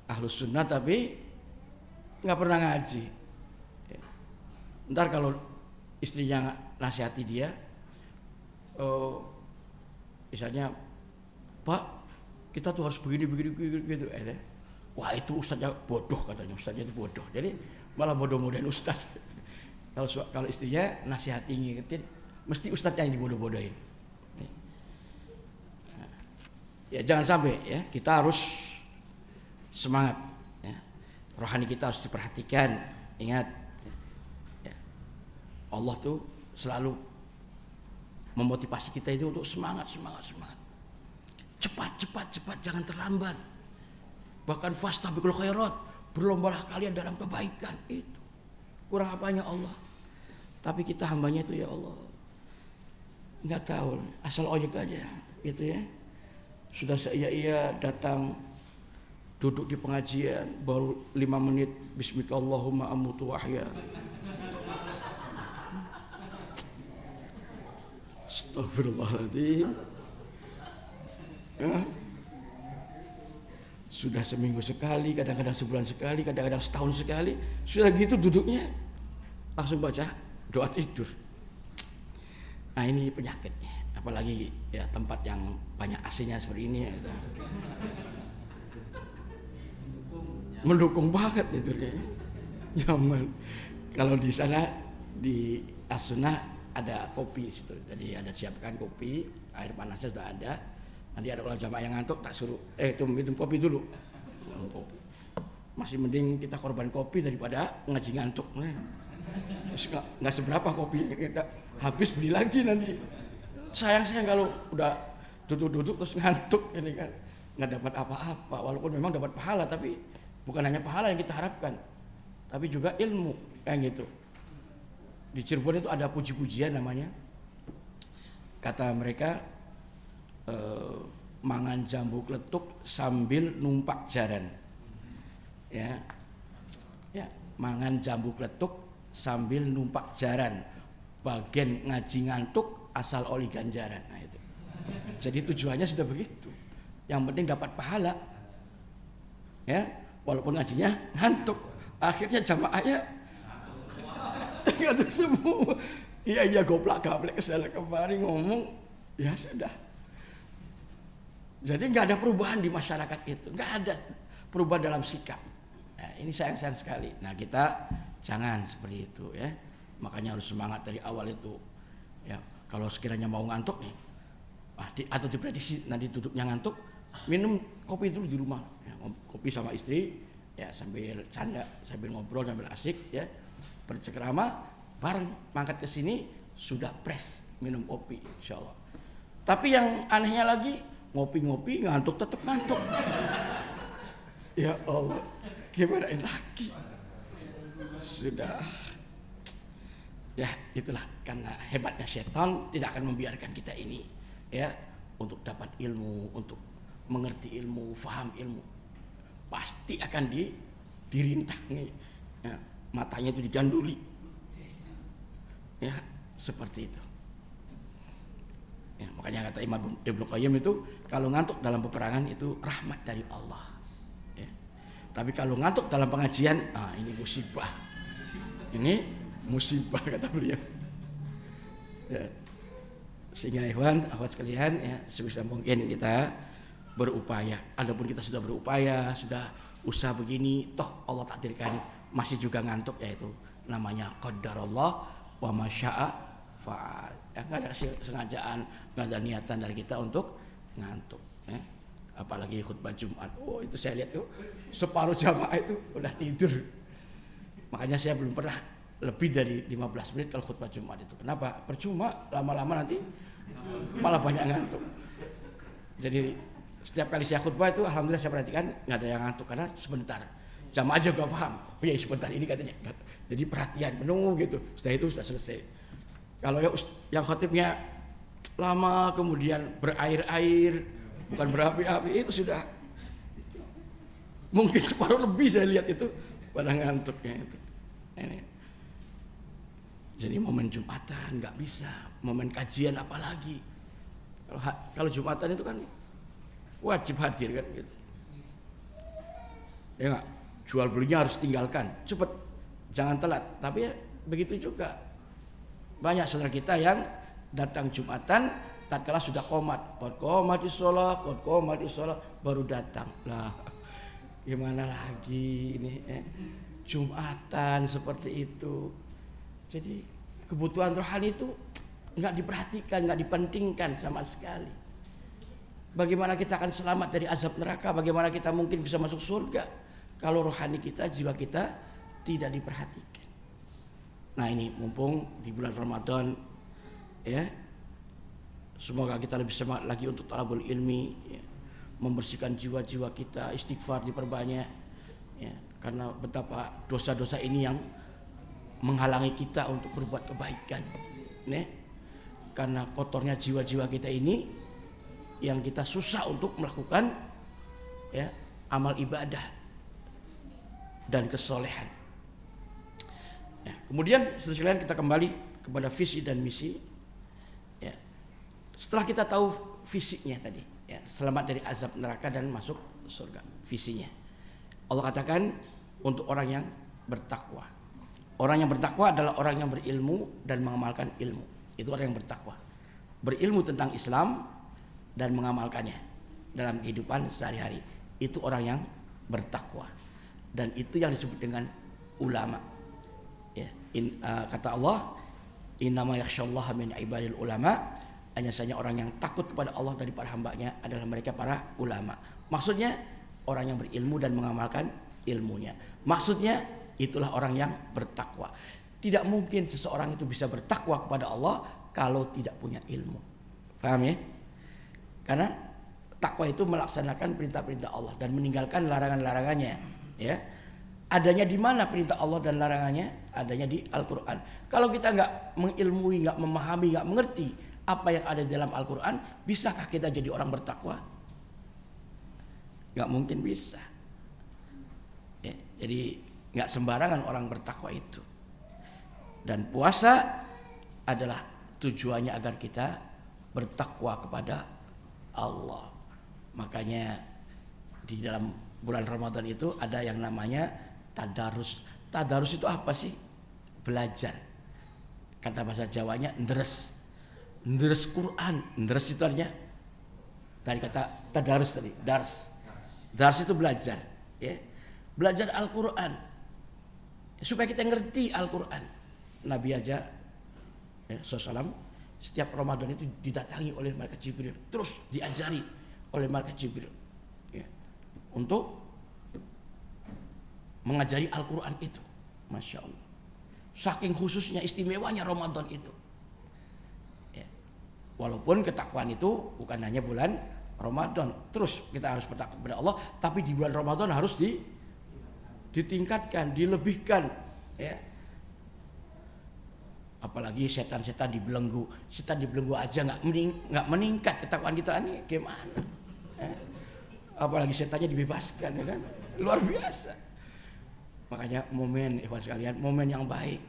ahlus sunnah tapi nggak pernah ngaji. Ya. Ntar kalau istrinya nasihati dia, misalnya, Pak, kita tuh harus begini gitu. Wah itu ustadznya bodoh katanya, ustadznya itu bodoh. Jadi malah bodoh-bodohin ustadz. Kalau istrinya nasihati ngingetin, mesti ustadznya yang dibodoh-bodohin. Ya jangan sampai ya, kita harus semangat. Ya. Rohani kita harus diperhatikan. Ingat, ya. Allah tuh selalu memotivasi kita itu untuk semangat. Cepat, jangan terlambat. Bahkan fastabiqul khairat, berlombalah kalian dalam kebaikan. Itu kurang apanya Allah. Tapi kita hambanya itu, ya Allah, nggak tahu, asal ojek aja gitu ya. Sudah saya datang, duduk di pengajian baru 5 menit, bismillahirrahmanirrahim, amutu wahya. Astagfirullahaladzim. Ya. Sudah seminggu sekali, kadang-kadang sebulan sekali, kadang-kadang setahun sekali. Sudah gitu duduknya langsung baca doa tidur. Nah, ini penyakitnya. Apalagi ya tempat yang banyak AC-nya seperti ini ya. Mendukung banget tidurnya. Nyaman. Kalau di sana di As-Sunnah ada kopi situ. Jadi ada siapkan kopi, air panasnya sudah ada. Nanti ada kalau jamaah yang ngantuk tak suruh itu minum kopi dulu. Masih mending kita korban kopi daripada ngaji ngantuk. Nggak seberapa kopi kita habis beli lagi nanti. Sayang kalau udah duduk terus ngantuk ini kan nggak dapat apa-apa. Walaupun memang dapat pahala, tapi bukan hanya pahala yang kita harapkan, tapi juga ilmu kayak gitu. Di Cirebon itu ada puji-pujian namanya. Kata mereka, mangan jambu kletuk sambil numpak jaran. Ya, mangan jambu kletuk sambil numpak jaran. Bagian ngaji ngantuk asal oli ganjaran. Nah itu. Jadi tujuannya sudah begitu. Yang penting dapat pahala. Ya, walaupun ngajinya ngantuk, akhirnya jamaahnya ngantuk semua. Iya goblak-gablek kesana kemari ngomong, ya sudah. Jadi nggak ada perubahan di masyarakat itu, nggak ada perubahan dalam sikap. Nah, ini sayang sekali. Nah, kita jangan seperti itu ya. Makanya harus semangat dari awal itu. Ya, kalau sekiranya mau ngantuk nih, atau diprediksi nanti duduknya ngantuk, minum kopi dulu di rumah. Ya, kopi sama istri, ya sambil canda, sambil ngobrol, sambil asik, ya bercengkrama, bareng mangkat ke sini sudah fresh minum kopi, insyaallah. Tapi yang anehnya lagi, ngopi-ngopi ngantuk tetap ngantuk. Ya Allah, gimana lagi? Sudah. Ya itulah, karena hebatnya setan tidak akan membiarkan kita ini ya untuk dapat ilmu, untuk mengerti ilmu, faham ilmu, pasti akan dirintangi ya, matanya itu diganduli ya, seperti itu ya. Makanya kata Imam Ibnu Qayyim itu, kalau ngantuk dalam peperangan itu rahmat dari Allah ya. Tapi kalau ngantuk dalam pengajian, ini musibah, ini musibah kata beliau ya. Sehingga ikhwan akhwat sekalian ya, sebisa mungkin kita berupaya. Adapun kita sudah berupaya, sudah usaha begini, toh Allah takdirkan masih juga ngantuk, yaitu namanya qadarullah wa masya'a fa'al ya. Nggak ada sengajaan, nggak ada niatan dari kita untuk ngantuk ya. Apalagi khutbah Jumat, itu saya lihat tuh separuh jamaah itu udah tidur. Makanya saya belum pernah lebih dari 15 menit kalau khutbah Jumat itu. Kenapa? Percuma, lama-lama nanti malah banyak ngantuk. Jadi setiap kali saya khutbah itu alhamdulillah saya perhatikan nggak ada yang ngantuk, karena sebentar. Jamaah aja gak paham. Oh ya sebentar ini katanya. Jadi perhatian penuh gitu. Setelah itu sudah selesai. Kalau yang khotibnya lama kemudian berair-air, bukan berapi-api, itu sudah mungkin separuh lebih saya lihat itu pada ngantuknya itu. Ini. Jadi momen Jumatan nggak bisa, momen kajian apalagi. Kalau Jumatan itu kan wajib hadir kan gitu. Ya nggak, jual belinya harus tinggalkan, cepet, jangan telat. Tapi ya begitu juga banyak saudara kita yang datang Jumatan tatkala sudah qomat, qomat di sholat, baru datang. Lah, gimana lagi ini? Jumatan seperti itu. Jadi kebutuhan rohani itu nggak diperhatikan, nggak dipentingkan sama sekali. Bagaimana kita akan selamat dari azab neraka? Bagaimana kita mungkin bisa masuk surga kalau rohani kita, jiwa kita tidak diperhatikan? Nah ini mumpung di bulan Ramadan ya, Semoga kita lebih semangat lagi untuk talabul ilmi, ya. Membersihkan jiwa-jiwa kita, istighfar diperbanyak, ya. Karena betapa dosa-dosa ini yang menghalangi kita untuk berbuat kebaikan, ya. Karena kotornya jiwa-jiwa kita ini yang kita susah untuk melakukan, ya, amal ibadah dan kesolehan. Ya, kemudian sekalian kita kembali kepada visi dan misi. Ya. Setelah kita tahu fisiknya tadi, ya, selamat dari azab neraka dan masuk surga, visinya. Allah katakan untuk orang yang bertakwa. Orang yang bertakwa adalah orang yang berilmu dan mengamalkan ilmu. Itu orang yang bertakwa. Berilmu tentang Islam dan mengamalkannya dalam kehidupan sehari-hari. Itu orang yang bertakwa. Dan itu yang disebut dengan ulama. Ya, kata Allah, innama yakhsyallaha min ibadil ulama. Hanya saja orang yang takut kepada Allah dari para hambanya adalah mereka para ulama. Maksudnya orang yang berilmu dan mengamalkan ilmunya. Maksudnya itulah orang yang bertakwa. Tidak mungkin seseorang itu bisa bertakwa kepada Allah kalau tidak punya ilmu. Paham ya? Karena takwa itu melaksanakan perintah-perintah Allah dan meninggalkan larangan-larangannya, ya. Adanya di mana perintah Allah dan larangannya? Adanya di Al-Qur'an. Kalau kita nggak mengilmui, nggak memahami, nggak mengerti apa yang ada di dalam Al-Quran, bisakah kita jadi orang bertakwa? Gak mungkin bisa, ya, jadi gak sembarangan orang bertakwa itu. Dan puasa adalah tujuannya agar kita bertakwa kepada Allah. Makanya di dalam bulan Ramadan itu ada yang namanya tadarus. Tadarus itu apa sih? Belajar. Kata bahasa Jawanya ndres. Ndres Quran, ndres itu artinya tadi kata tadarus tadi, dars. Dars itu belajar, ya. Belajar Al-Qur'an. Supaya kita ngerti Al-Qur'an. Nabi aja ya, SAW setiap Ramadan itu didatangi oleh malaikat Jibril, terus diajari oleh malaikat Jibril, ya, untuk mengajari Al-Qur'an itu. Masya Allah. Saking khususnya istimewanya Ramadan itu. Walaupun ketakwaan itu bukan hanya bulan Ramadan, terus kita harus bertakwa kepada Allah, tapi di bulan Ramadan harus ditingkatkan, dilebihkan, ya. Apalagi setan-setan dibelenggu, setan dibelenggu aja nggak meningkat ketakwaan kita ini gimana? Apalagi setannya dibebaskan, ya kan? Luar biasa. Makanya momen, ikhwan sekalian, momen yang baik.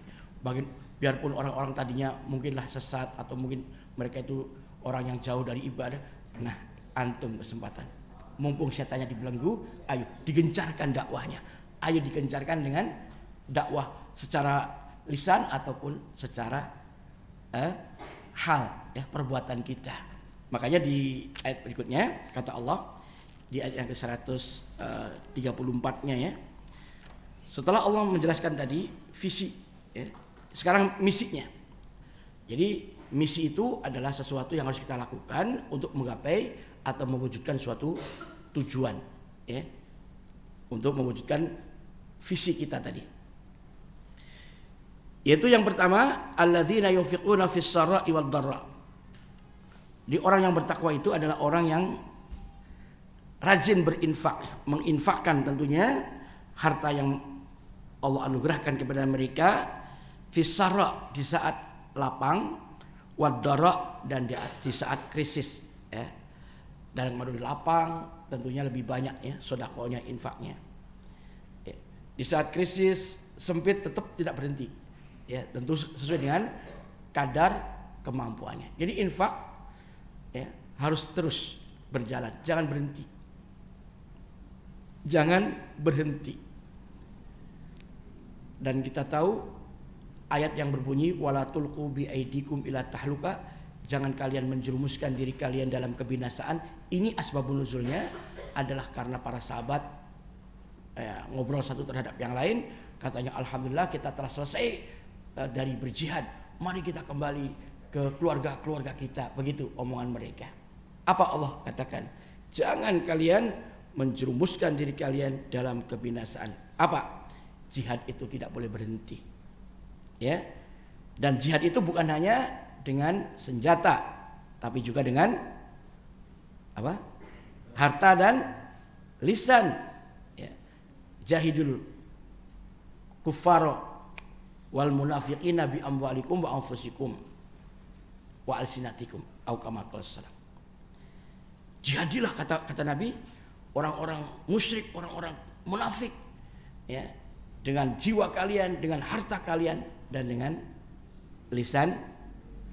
Biarpun orang-orang tadinya mungkinlah sesat atau mungkin mereka itu orang yang jauh dari ibadah. Nah, antum kesempatan. Mumpung setannya dibelenggu, ayo digencarkan dakwahnya. Ayo digencarkan dengan dakwah secara lisan ataupun secara hal, ya, perbuatan kita. Makanya di ayat berikutnya kata Allah di ayat yang ke-134-nya, ya. Setelah Allah menjelaskan tadi visi, ya, sekarang misinya. Jadi misi itu adalah sesuatu yang harus kita lakukan untuk menggapai atau mewujudkan suatu tujuan, ya, untuk mewujudkan visi kita tadi. Yaitu yang pertama, alladzina yunfiquna fis sarai wad dharra. Di orang yang bertakwa itu adalah orang yang rajin berinfak, menginfakkan tentunya harta yang Allah anugerahkan kepada mereka, fis sara di saat lapang, wadara dan di saat krisis, ya. Dan kalau di lapang tentunya lebih banyak, ya, sedekahnya, infaknya, ya. Di saat krisis sempit tetap tidak berhenti, ya, tentu sesuai dengan kadar kemampuannya. Jadi infak, ya, harus terus berjalan, jangan berhenti, jangan berhenti. Dan kita tahu ayat yang berbunyi wala tulqu bi aidikum ila tahluka, jangan kalian menjerumuskan diri kalian dalam kebinasaan. Ini asbabun nuzulnya adalah karena para sahabat ngobrol satu terhadap yang lain, katanya alhamdulillah kita telah selesai dari berjihad, mari kita kembali ke keluarga-keluarga kita. Begitu omongan mereka. Apa Allah katakan? Jangan kalian menjerumuskan diri kalian dalam kebinasaan. Apa? Jihad itu tidak boleh berhenti, ya. Dan jihad itu bukan hanya dengan senjata, tapi juga dengan apa? Harta dan lisan. Ya. Jahidul kuffara wal munafiqina bi amwalikum wa anfusikum wa alsinatikum au kama qala sallallahu. Jihadilah kata Nabi orang-orang musyrik, orang-orang munafik ya, dengan jiwa kalian, dengan harta kalian dan dengan lisan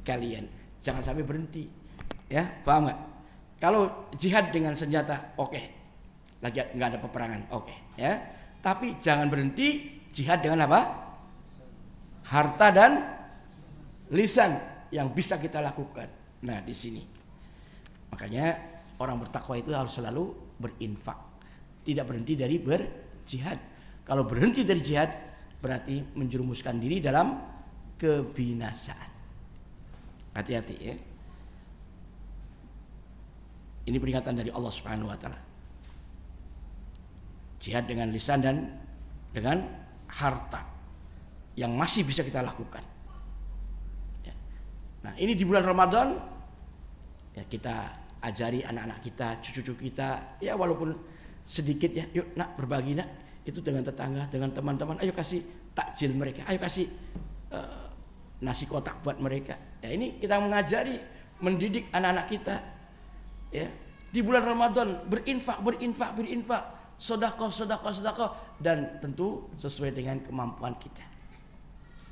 kalian. Jangan sampai berhenti. Ya, paham enggak? Kalau jihad dengan senjata, oke. Lagi enggak ada peperangan, oke, ya. Tapi jangan berhenti jihad dengan apa? Harta dan lisan yang bisa kita lakukan. Nah, di sini. Makanya orang bertakwa itu harus selalu berinfak. Tidak berhenti dari berjihad. Kalau berhenti dari jihad berarti menjerumuskan diri dalam kebinasaan. Hati-hati ya. Ini peringatan dari Allah Subhanahu wa taala. Jihad dengan lisan dan dengan harta yang masih bisa kita lakukan. Ya. Nah, ini di bulan Ramadan ya, kita ajari anak-anak kita, cucu-cucu kita, ya walaupun sedikit ya, yuk nak berbagi nak, itu dengan tetangga, dengan teman-teman, ayo kasih takjil mereka, ayo kasih nasi kotak buat mereka. Ya, ini kita mengajari, mendidik anak-anak kita. Ya, di bulan Ramadan berinfak, sedekah, dan tentu sesuai dengan kemampuan kita.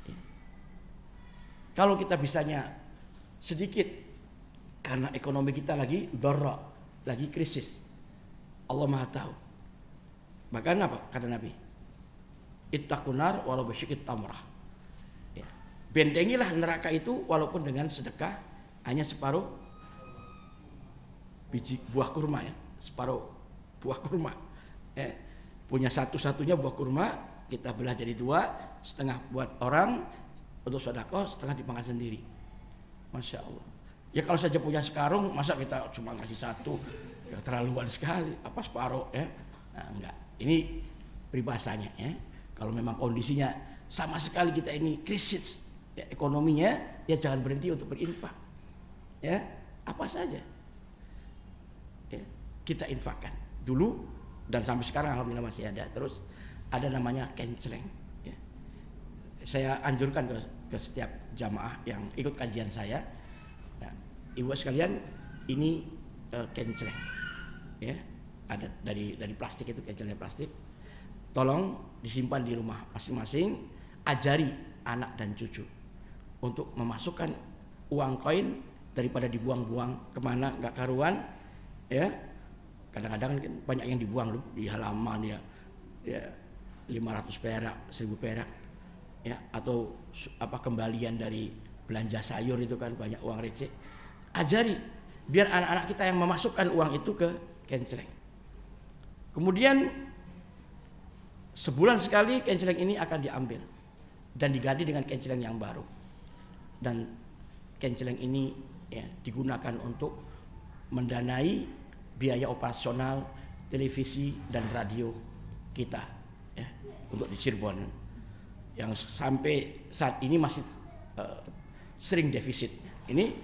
Ya. Kalau kita bisanya sedikit, karena ekonomi kita lagi dharra, lagi krisis, Allah Maha tahu. Bahkan apa kata Nabi? Ittaqunar walau bisyikit tamrah. Ya. Bentengilah neraka itu walaupun dengan sedekah hanya separuh biji buah kurma ya, separuh buah kurma. Punya satu-satunya buah kurma kita belah jadi dua, setengah buat orang untuk sedekah, setengah dimakan sendiri. Masya Allah. Ya kalau saja punya sekarung, masa kita cuma ngasih satu, ya terlaluan sekali. Apa separuh ya? Nah, enggak. Ini peribahasanya ya. Kalau memang kondisinya sama sekali kita ini krisis ya, ekonominya, ya jangan berhenti untuk berinfak. Ya, apa saja. Ya, kita infakkan dulu dan sampai sekarang alhamdulillah masih ada. Terus ada namanya kenceleng ya. Saya anjurkan ke setiap jamaah yang ikut kajian saya ya, ibu sekalian, ini kenceleng ya, ada dari plastik, itu kenceleng plastik, tolong disimpan di rumah masing-masing. Ajari anak dan cucu untuk memasukkan uang koin daripada dibuang-buang kemana nggak karuan. Ya, kadang-kadang kan banyak yang dibuang loh di halaman ya, 500 perak, 1000 perak, ya, atau apa kembalian dari belanja sayur itu kan banyak uang receh. Ajari biar anak-anak kita yang memasukkan uang itu ke kenceleng. Kemudian sebulan sekali kenceleng ini akan diambil dan diganti dengan kenceleng yang baru. Dan kenceleng ini ya, digunakan untuk mendanai biaya operasional televisi dan radio kita ya, untuk di Cirebon yang sampai saat ini masih sering defisit. Ini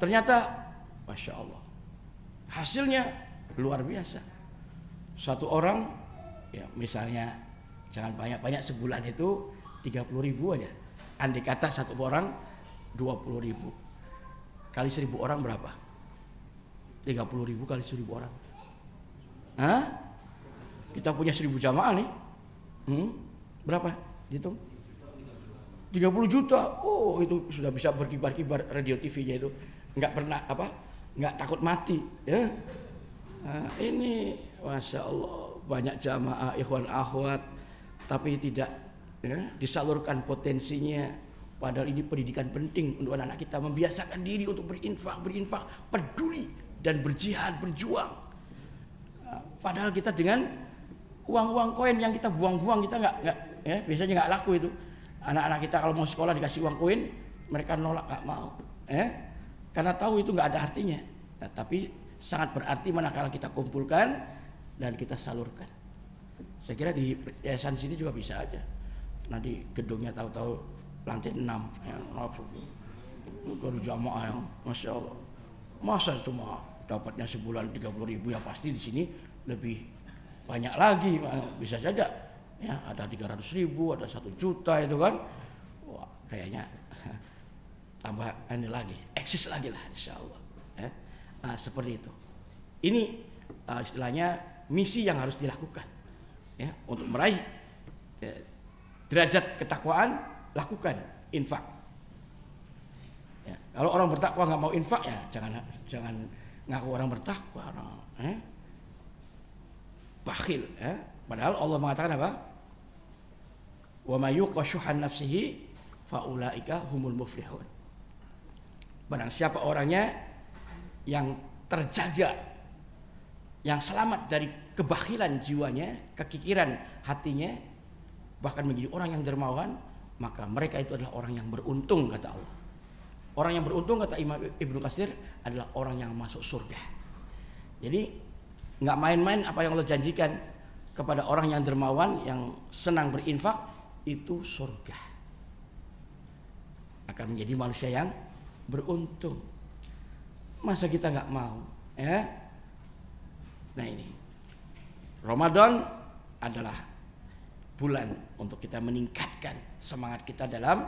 ternyata Masya Allah hasilnya luar biasa. Satu orang ya misalnya jangan banyak-banyak, sebulan itu 30.000 aja. Andai kata satu orang 20.000 kali 1.000 orang berapa? 30.000 kali 1.000 orang. Hah? Kita punya 1.000 jamaah nih. Berapa? Hitung. 30 juta. Oh, itu sudah bisa berkibar-kibar radio TV-nya itu. Enggak pernah enggak takut mati, ya. Nah, ini Masya Allah banyak jamaah ikhwan akhwat tapi tidak ya, disalurkan potensinya. Padahal ini pendidikan penting untuk anak-anak kita, membiasakan diri untuk berinfak, peduli dan berjihad, berjuang. Padahal kita dengan uang-uang koin yang kita buang-buang, kita nggak ya, biasanya nggak laku itu. Anak-anak kita kalau mau sekolah dikasih uang koin, mereka nolak, nggak mau, karena tahu itu nggak ada artinya. Nah, tapi sangat berarti manakala kita kumpulkan dan kita salurkan. Saya kira di yayasan sini juga bisa aja. Nanti gedungnya tahu-tahu lantai 6 ya, baru jamaah yang Masya Allah Masa cuma dapatnya sebulan 30.000, ya pasti di sini lebih banyak lagi. Bisa saja ya ada 300.000, ada 1 juta itu kan. Wah, kayaknya tambah ini lagi, eksis lagi lah insyaallah. Nah, seperti itu. Ini istilahnya misi yang harus dilakukan ya, untuk meraih derajat ketakwaan. Lakukan infak ya. Kalau orang bertakwa nggak mau infak, ya jangan ngaku orang bertakwa, bakhil ya. Padahal Allah mengatakan apa? Wa may yuqa syuhan nafsihi faulaika humul muflihun. Barang siapa orangnya yang terjaga, yang selamat dari kebakhilan jiwanya, kekikiran hatinya, bahkan menjadi orang yang dermawan, maka mereka itu adalah orang yang beruntung, kata Allah. Orang yang beruntung, kata Imam Ibnu Katsir, adalah orang yang masuk surga. Jadi nggak main-main apa yang Allah janjikan kepada orang yang dermawan, yang senang berinfak, itu surga. Akan menjadi manusia yang beruntung. Masa kita nggak mau ya? Nah, ini Ramadan adalah bulan untuk kita meningkatkan semangat kita dalam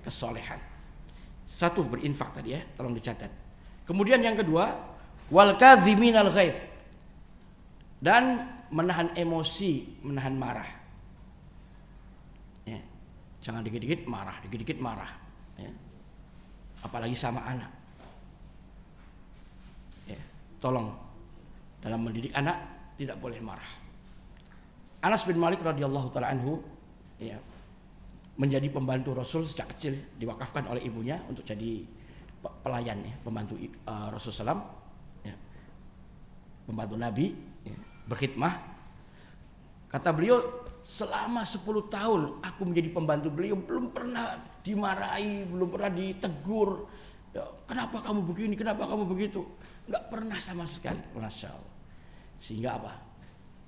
kesolehan. 1, berinfak tadi ya, tolong dicatat. Kemudian yang kedua, wal kadhiminal ghaidh, dan menahan emosi, menahan marah. Ya, jangan dikit-dikit marah, ya. Apalagi sama anak. Ya, tolong dalam mendidik anak tidak boleh marah. Anas bin Malik radhiyallahu taala anhu ya, menjadi pembantu Rasul sejak kecil, diwakafkan oleh ibunya untuk jadi pelayan ya, pembantu Rasul sallam ya, pembantu Nabi ya, berkhidmah. Kata beliau, selama 10 tahun aku menjadi pembantu beliau, belum pernah dimarahi, belum pernah ditegur ya, kenapa kamu begini, kenapa kamu begitu, nggak pernah sama sekali. Masya Allah. Sehingga apa,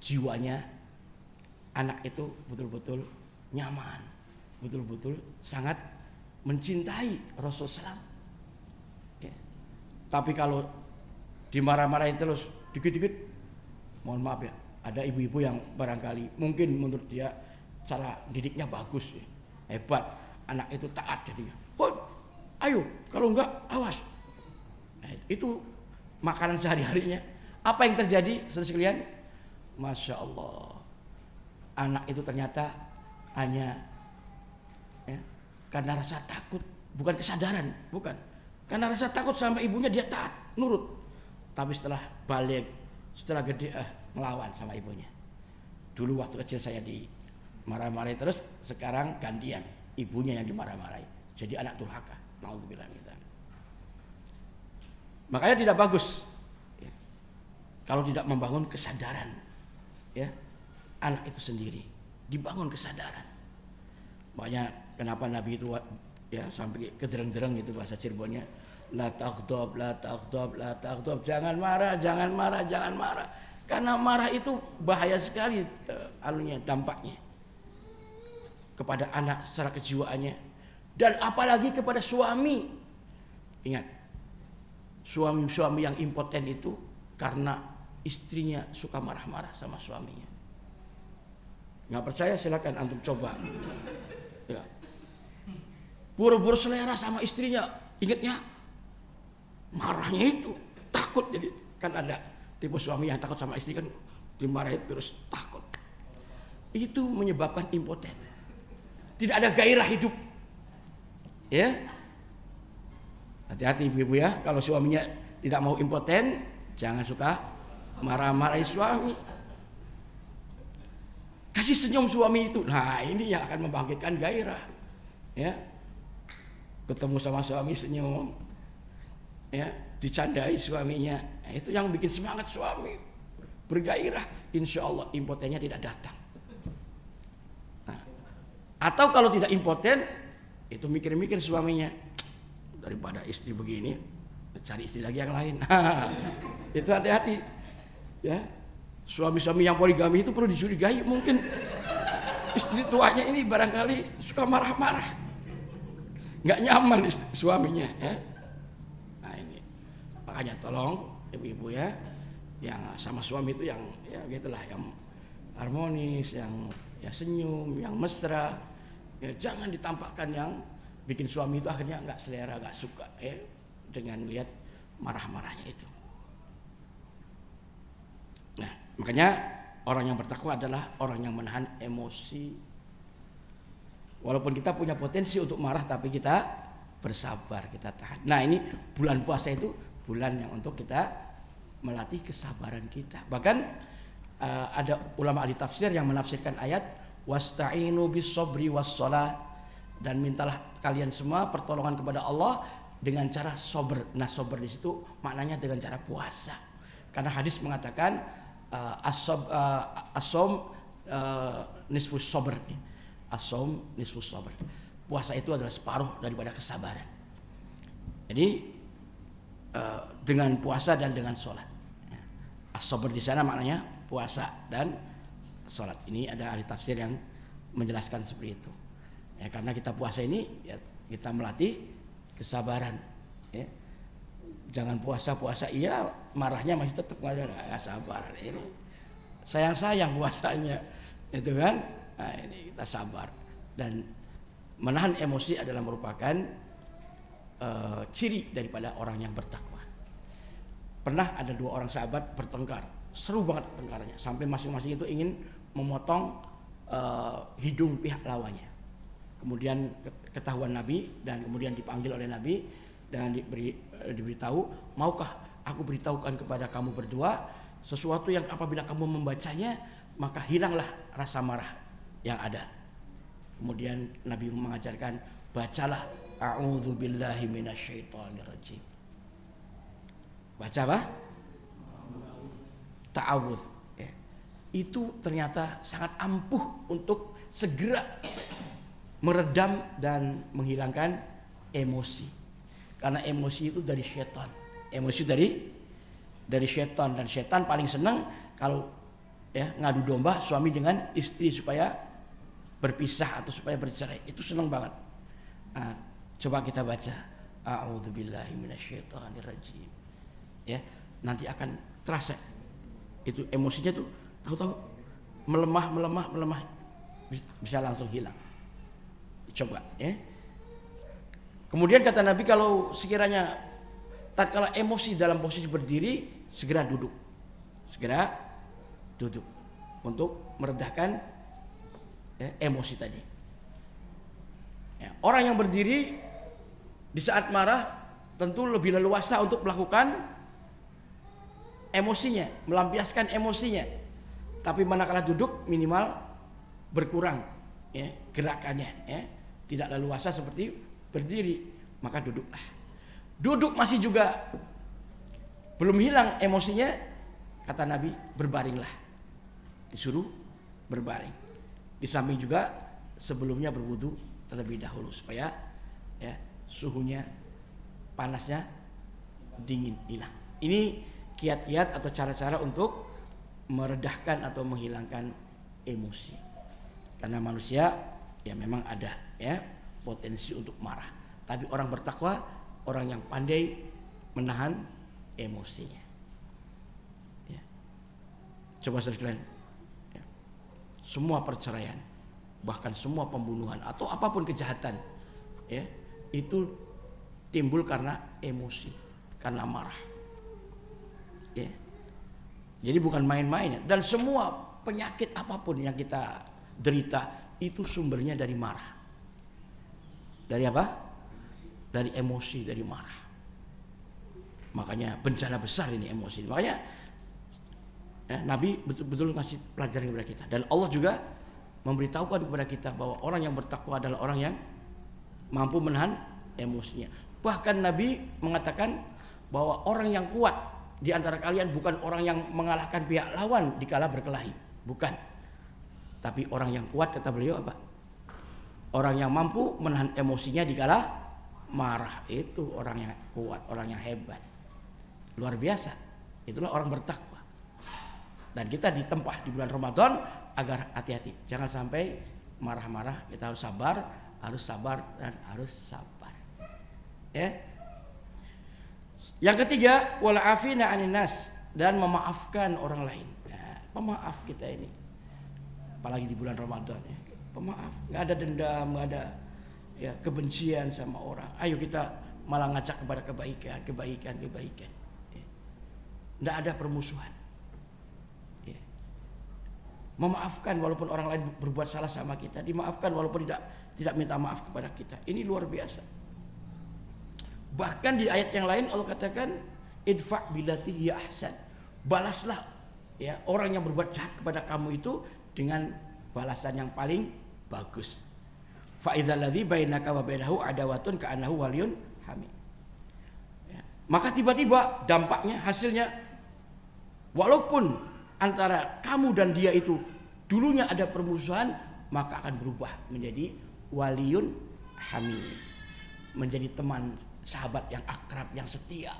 jiwanya anak itu betul-betul nyaman, betul-betul sangat mencintai Rasulullah SAW. Ya. Tapi kalau dimarah-marahin terus, dikit-dikit, mohon maaf ya, ada ibu-ibu yang barangkali mungkin menurut dia cara didiknya bagus, ya, hebat, anak itu taat jadinya. Oh, ayo, kalau enggak awas. Nah, itu makanan sehari-harinya. Apa yang terjadi, saudara sekalian? Masya Allah. Anak itu ternyata hanya ya, karena rasa takut, bukan kesadaran, bukan. Karena rasa takut sama ibunya dia taat, nurut. Tapi setelah balik, setelah gede, melawan sama ibunya. Dulu waktu kecil saya dimarah-marahi terus, sekarang gantian, ibunya yang dimarah-marahi. Jadi anak durhaka. Naudzubillah min dzalik. Makanya tidak bagus ya, kalau tidak membangun kesadaran ya, anak itu sendiri, dibangun kesadaran. Makanya kenapa Nabi itu ya sampai kedereng-dereng itu bahasa Cirebonnya, la taghdab, la taghdab, la taghdab, jangan marah, jangan marah, jangan marah. Karena marah itu bahaya sekali dampaknya kepada anak secara kejiwaannya, dan apalagi kepada suami. Ingat, suami-suami yang impoten itu karena istrinya suka marah-marah sama suaminya. Nggak percaya silakan antum coba ya. Buru-buru selera sama istrinya, ingatnya marahnya itu takut. Jadi kan ada tipe suami yang takut sama istri, kan dimarahin terus takut. Itu menyebabkan impoten, tidak ada gairah hidup ya. Hati-hati ibu-ibu ya, kalau suaminya tidak mau impoten, jangan suka marah-marahi suami. Kasih senyum suami itu. Nah, ini yang akan membangkitkan gairah. Ya. Ketemu sama suami senyum. Ya, dicandai suaminya. Nah, itu yang bikin semangat suami. Bergairah, insya Allah impotennya tidak datang. Nah, atau kalau tidak impoten, itu mikir-mikir suaminya, daripada istri begini, cari istri lagi yang lain. Itu hati-hati. Ya. Suami-suami yang poligami itu perlu dicurigai, mungkin istri tuanya ini barangkali suka marah-marah, nggak nyaman suaminya ya. Nah ini Makanya tolong ibu-ibu ya, yang sama suami itu yang ya gitulah, yang harmonis, yang ya senyum, yang mesra. Ya, jangan ditampakkan yang bikin suami itu akhirnya nggak selera, nggak suka ya dengan lihat marah-marahnya itu. Nah, makanya orang yang bertakwa adalah orang yang menahan emosi. Walaupun kita punya potensi untuk marah, tapi kita bersabar, kita tahan. Nah, ini bulan puasa itu bulan yang untuk kita melatih kesabaran kita. Bahkan ada ulama ahli tafsir yang menafsirkan ayat wasta'inu bis-sabri was-shalah, dan mintalah kalian semua pertolongan kepada Allah dengan cara sabar. Nah, sabar di situ maknanya dengan cara puasa. Karena hadis mengatakan as-shaum nisfus sabr. As-shaum nisfus sabr. Puasa itu adalah separuh daripada kesabaran. Jadi dengan puasa dan dengan sholat. As-sabr di sana maknanya puasa dan sholat. Ini ada ahli tafsir yang menjelaskan seperti itu. Ya, karena kita puasa ini ya, kita melatih kesabaran. Ya. Jangan puasa iya, marahnya masih tetap nggak sabar. Ini sayang puasanya, itu kan. Nah, ini kita sabar, dan menahan emosi adalah merupakan ciri daripada orang yang bertakwa. Pernah ada dua orang sahabat bertengkar, seru banget tengkarnya, sampai masing-masing itu ingin memotong hidung pihak lawannya. Kemudian ketahuan Nabi, dan kemudian dipanggil oleh Nabi dan diberitahu, maukah aku beritahukan kepada kamu berdua sesuatu yang apabila kamu membacanya maka hilanglah rasa marah yang ada. Kemudian Nabi mengajarkan, bacalah a'udzubillahi minasyaitonirrajim. Baca apa? Ta'awudz. Ya. Itu ternyata sangat ampuh untuk segera meredam dan menghilangkan emosi. Karena emosi itu dari setan. Emosi dari setan, dan setan paling senang kalau ya ngadu domba suami dengan istri supaya berpisah atau supaya bercerai. Itu senang banget. Nah, coba kita baca a'udzubillahi minasyaitonirrajim. Ya, nanti akan terasa itu emosinya tuh tahu-tahu melemah bisa langsung hilang. Coba ya. Kemudian kata Nabi, kalau sekiranya tatkala emosi dalam posisi berdiri, segera duduk untuk meredahkan ya, emosi tadi. Ya, orang yang berdiri di saat marah tentu lebih leluasa untuk melakukan emosinya, melampiaskan emosinya. Tapi manakala duduk minimal berkurang ya, gerakannya ya, tidak leluasa seperti berdiri, maka duduklah. Duduk masih juga belum hilang emosinya, kata Nabi, berbaringlah. Disuruh berbaring. Di samping juga sebelumnya berwudu terlebih dahulu supaya ya, suhunya, panasnya dingin, hilang. Ini kiat-kiat atau cara-cara untuk meredahkan atau menghilangkan emosi. Karena manusia ya memang ada ya potensi untuk marah. Tapi orang bertakwa, orang yang pandai menahan emosinya. Ya. Coba sekalian, ya. Semua perceraian, bahkan semua pembunuhan atau apapun kejahatan, ya, itu timbul karena emosi, karena marah. Ya. Jadi bukan main-main. Dan semua penyakit apapun yang kita derita itu sumbernya dari marah. Dari apa? Dari emosi, dari marah. Makanya bencana besar ini emosi. Makanya ya, Nabi betul-betul ngasih pelajaran kepada kita. Dan Allah juga memberitahukan kepada kita bahwa orang yang bertakwa adalah orang yang mampu menahan emosinya. Bahkan Nabi mengatakan bahwa orang yang kuat di antara kalian bukan orang yang mengalahkan pihak lawan dikala berkelahi. Bukan. Tapi orang yang kuat, kata beliau apa? Orang yang mampu menahan emosinya dikala marah, itu orang yang kuat, orang yang hebat, luar biasa. Itulah orang bertakwa. Dan kita ditempah di bulan Ramadan agar hati-hati, jangan sampai marah-marah. Kita harus sabar dan harus sabar. Ya. Yang ketiga, wal afina 'anil nas, dan memaafkan orang lain. Nah, pemaaf kita ini, apalagi di bulan Ramadan ya. Pemaaf, nggak ada dendam, nggak ada ya kebencian sama orang. Ayo kita malah ngajak kepada kebaikan. Ya. Nggak ada permusuhan. Ya. Memaafkan walaupun orang lain berbuat salah sama kita, dimaafkan walaupun tidak minta maaf kepada kita. Ini luar biasa. Bahkan di ayat yang lain Allah katakan idfa' billati hiya ahsan. Balaslah ya orang yang berbuat jahat kepada kamu itu dengan balasan yang paling bagus. Fa idzal ladzi bainaka wa bainahu adawatun ka'annahu waliyyun hamim. Ya. Maka tiba-tiba dampaknya, hasilnya, walaupun antara kamu dan dia itu dulunya ada permusuhan, maka akan berubah menjadi waliyun hamim, menjadi teman, sahabat yang akrab, yang setia.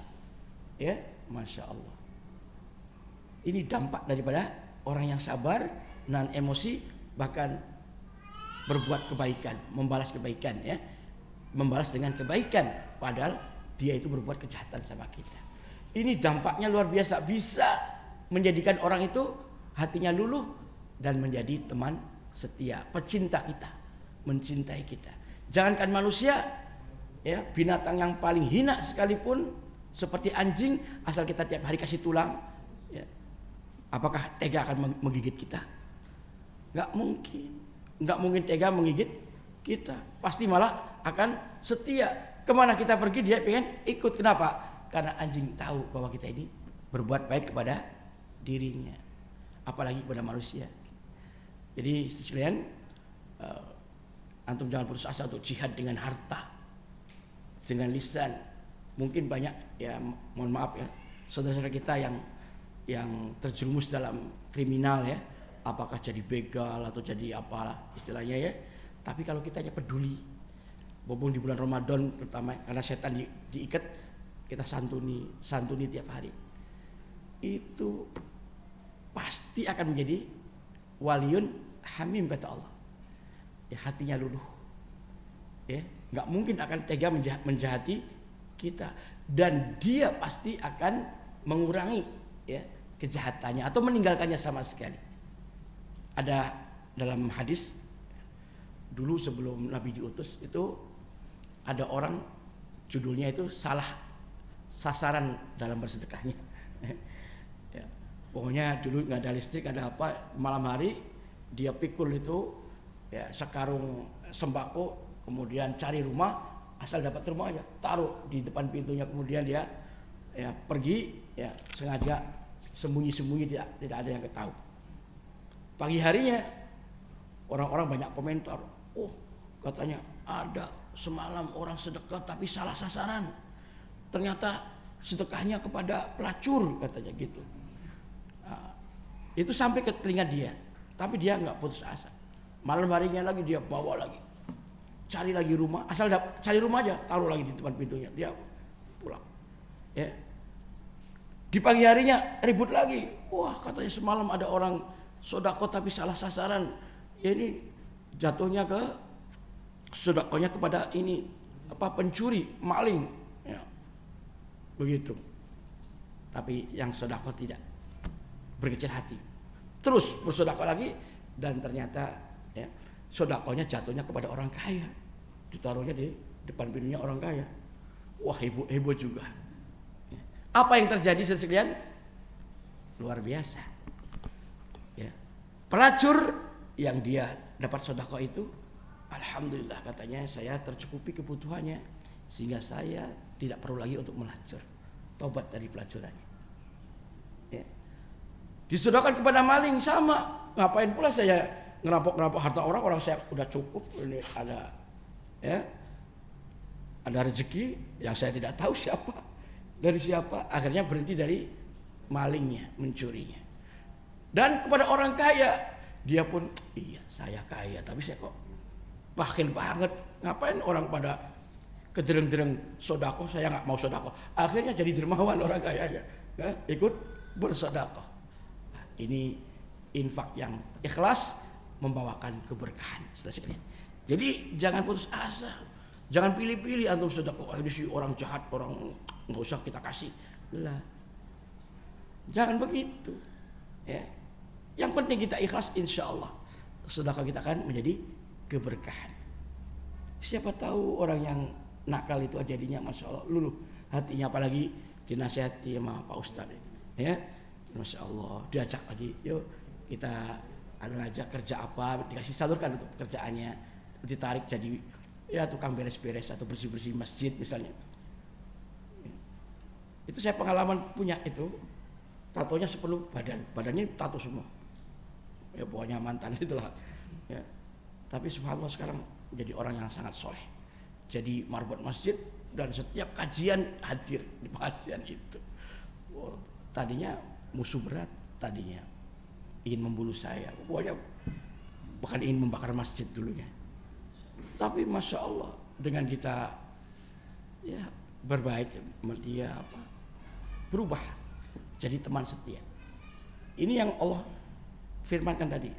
Ya, Masya Allah. Ini dampak daripada orang yang sabar, non emosi, bahkan berbuat kebaikan, membalas kebaikan ya. Membalas dengan kebaikan padahal dia itu berbuat kejahatan sama kita. Ini dampaknya luar biasa, bisa menjadikan orang itu hatinya luluh dan menjadi teman setia, pecinta kita, mencintai kita. Jangankan manusia, ya, binatang yang paling hina sekalipun seperti anjing, asal kita tiap hari kasih tulang, ya, apakah tega akan menggigit kita? Nggak mungkin tega menggigit kita. Pasti malah akan setia. Kemana kita pergi dia pengen ikut. Kenapa? Karena anjing tahu bahwa kita ini berbuat baik kepada dirinya, apalagi kepada manusia. Jadi sekalian, antum jangan putus asa untuk jihad dengan harta, dengan lisan. Mungkin banyak ya, mohon maaf ya, saudara-saudara kita yang terjerumus dalam kriminal ya, apakah jadi begal atau jadi apalah istilahnya ya. Tapi kalau kita hanya peduli, walaupun di bulan Ramadan terutama karena setan diikat, kita santuni tiap hari, itu pasti akan menjadi waliyun hamim kata Allah. Ya, hatinya luluh. Ya, nggak mungkin akan tega menjahati kita, dan dia pasti akan mengurangi ya kejahatannya atau meninggalkannya sama sekali. Ada dalam hadis dulu sebelum Nabi diutus itu ada orang judulnya itu salah sasaran dalam bersedekahnya. Ya, pokoknya dulu nggak ada listrik, ada apa, malam hari dia pikul itu ya sekarung sembako, kemudian cari rumah, asal dapat rumah aja taruh di depan pintunya, kemudian dia ya pergi ya sengaja sembunyi-sembunyi, tidak ada yang ketahui. Pagi harinya orang-orang banyak komentar, oh katanya ada semalam orang sedekah tapi salah sasaran, ternyata sedekahnya kepada pelacur katanya gitu. Nah, itu sampai ke telinga dia, tapi dia nggak putus asa. Malam harinya lagi dia bawa lagi, cari lagi rumah, asal cari rumah aja taruh lagi di depan pintunya, dia pulang. Ya. Di pagi harinya ribut lagi, wah katanya semalam ada orang sedekah tapi salah sasaran, ya ini jatuhnya ke sedekahnya kepada ini apa, pencuri, maling ya. Begitu. Tapi yang sedekah tidak, berkecil hati, terus bersedekah lagi, dan ternyata ya sedekahnya jatuhnya kepada orang kaya, ditaruhnya di depan pintunya orang kaya. Wah, heboh juga. Apa yang terjadi sekalian? Luar biasa. Ya. Pelacur yang dia dapat sedekah itu, alhamdulillah katanya saya tercukupi kebutuhannya sehingga saya tidak perlu lagi untuk melacur. Tobat dari pelacurannya. Ya. Disedekahkan kepada maling sama. Ngapain pula saya ngerampok harta orang saya udah cukup, ini ada ya. Ada rezeki yang saya tidak tahu dari siapa, akhirnya berhenti dari malingnya, mencurinya. Dan kepada orang kaya, dia pun iya saya kaya tapi saya kok bakhil banget, ngapain orang pada kedereng-dereng sedekah, saya nggak mau sedekah. Akhirnya jadi dermawan orang kayanya, ya, ikut bersedekah. Nah, ini infak yang ikhlas membawakan keberkahan. Jadi jangan putus asa, jangan pilih-pilih antum sedekah, ini si orang jahat, orang nggak usah kita kasih lah. Jangan begitu ya. Yang penting kita ikhlas, insya Allah sedekah kita akan menjadi keberkahan. Siapa tahu orang yang nakal itu jadinya masya Allah luluh hatinya, apalagi dinasihati sama Pak Ustadz ya, masya Allah, diajak lagi, yuk kita ngajak kerja apa, dikasih salurkan untuk pekerjaannya, ditarik jadi ya tukang beres-beres atau bersih-bersih masjid misalnya. Itu saya pengalaman punya itu, tatonya sepenuh badannya tato semua ya, pokoknya mantan itulah ya. Tapi subhanallah sekarang jadi orang yang sangat soleh, jadi marbot masjid, dan setiap kajian hadir di pengajian itu. Tadinya musuh berat, tadinya ingin membunuh saya, pokoknya bahkan ingin membakar masjid dulunya. Tapi masya Allah dengan kita ya berbaik, dia berubah jadi teman setia. Ini yang Allah firmankan tadi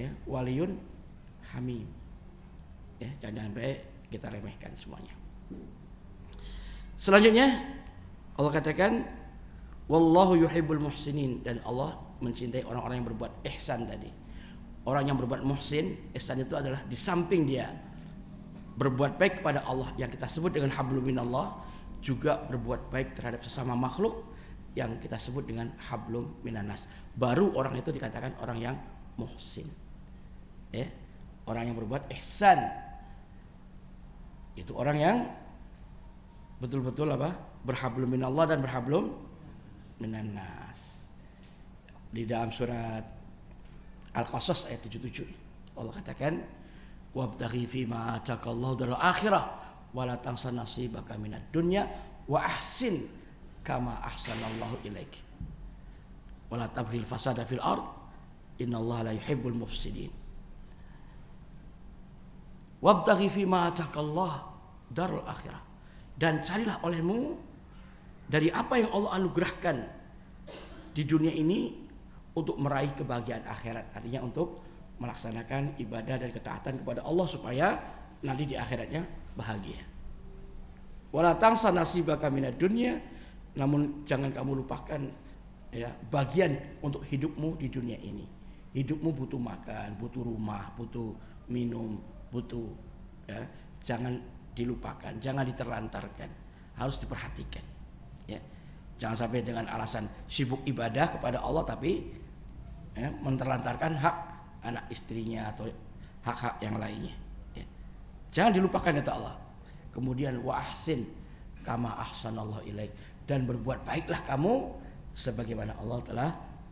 ya, waliyun hamim ya, jangan sampai kita remehkan semuanya. Selanjutnya Allah katakan wallahu yuhibbul muhsinin, dan Allah mencintai orang-orang yang berbuat ihsan tadi. Orang yang berbuat muhsin, ihsan itu adalah di samping dia berbuat baik kepada Allah yang kita sebut dengan hablum minallah, juga berbuat baik terhadap sesama makhluk yang kita sebut dengan hablum minannas. Baru orang itu dikatakan orang yang muhsin ya, orang yang berbuat ihsan. Itu orang yang betul-betul berhablum minallah dan berhablum minannas. Di dalam surat Al-Qasas ayat 77 Allah katakan wabtaghi fima ataqallahu daral akhirah wa la tansa nasibaka minad dunya wa ahsin kama ahsanallahu ilaik wa la tabghil fasada fil ard innallaha la yuhibbul mufsidin. Wabtaghi fima ataqallahu daral akhirah, dan carilah olehmu dari apa yang Allah anugerahkan di dunia ini untuk meraih kebahagiaan akhirat, artinya untuk melaksanakan ibadah dan ketaatan kepada Allah supaya nanti di akhiratnya bahagia. Wala tansa nasibaka minad dunya, namun jangan kamu lupakan ya bagian untuk hidupmu di dunia ini. Hidupmu butuh makan, butuh rumah, butuh minum, butuh ya, jangan dilupakan, jangan diterlantarkan, harus diperhatikan ya. Jangan sampai dengan alasan sibuk ibadah kepada Allah tapi ya, menterlantarkan hak anak istrinya atau hak-hak yang lainnya ya. Jangan dilupakan kata Allah. Kemudian wa ahsin kama ahsanallahu ilaik, dan berbuat baiklah kamu sebagaimana Allah telah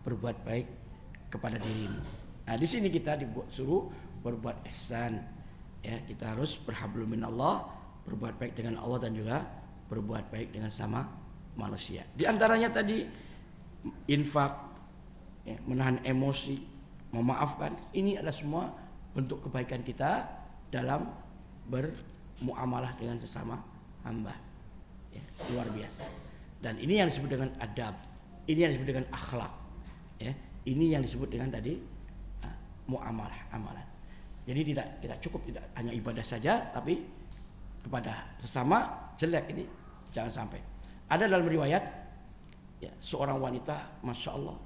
berbuat baik kepada dirimu. Nah, di sini kita disuruh berbuat ihsan ya, kita harus berhablum minallah, berbuat baik dengan Allah dan juga berbuat baik dengan sama manusia. Di antaranya tadi infak ya, menahan emosi, memaafkan, ini adalah semua bentuk kebaikan kita dalam bermuamalah dengan sesama hamba ya, luar biasa. Dan ini yang disebut dengan adab, ini yang disebut dengan akhlak ya, ini yang disebut dengan tadi muamalah, amalan. Jadi tidak cukup tidak hanya ibadah saja, tapi kepada sesama jelek, ini jangan sampai. Ada dalam riwayat ya, seorang wanita masya Allah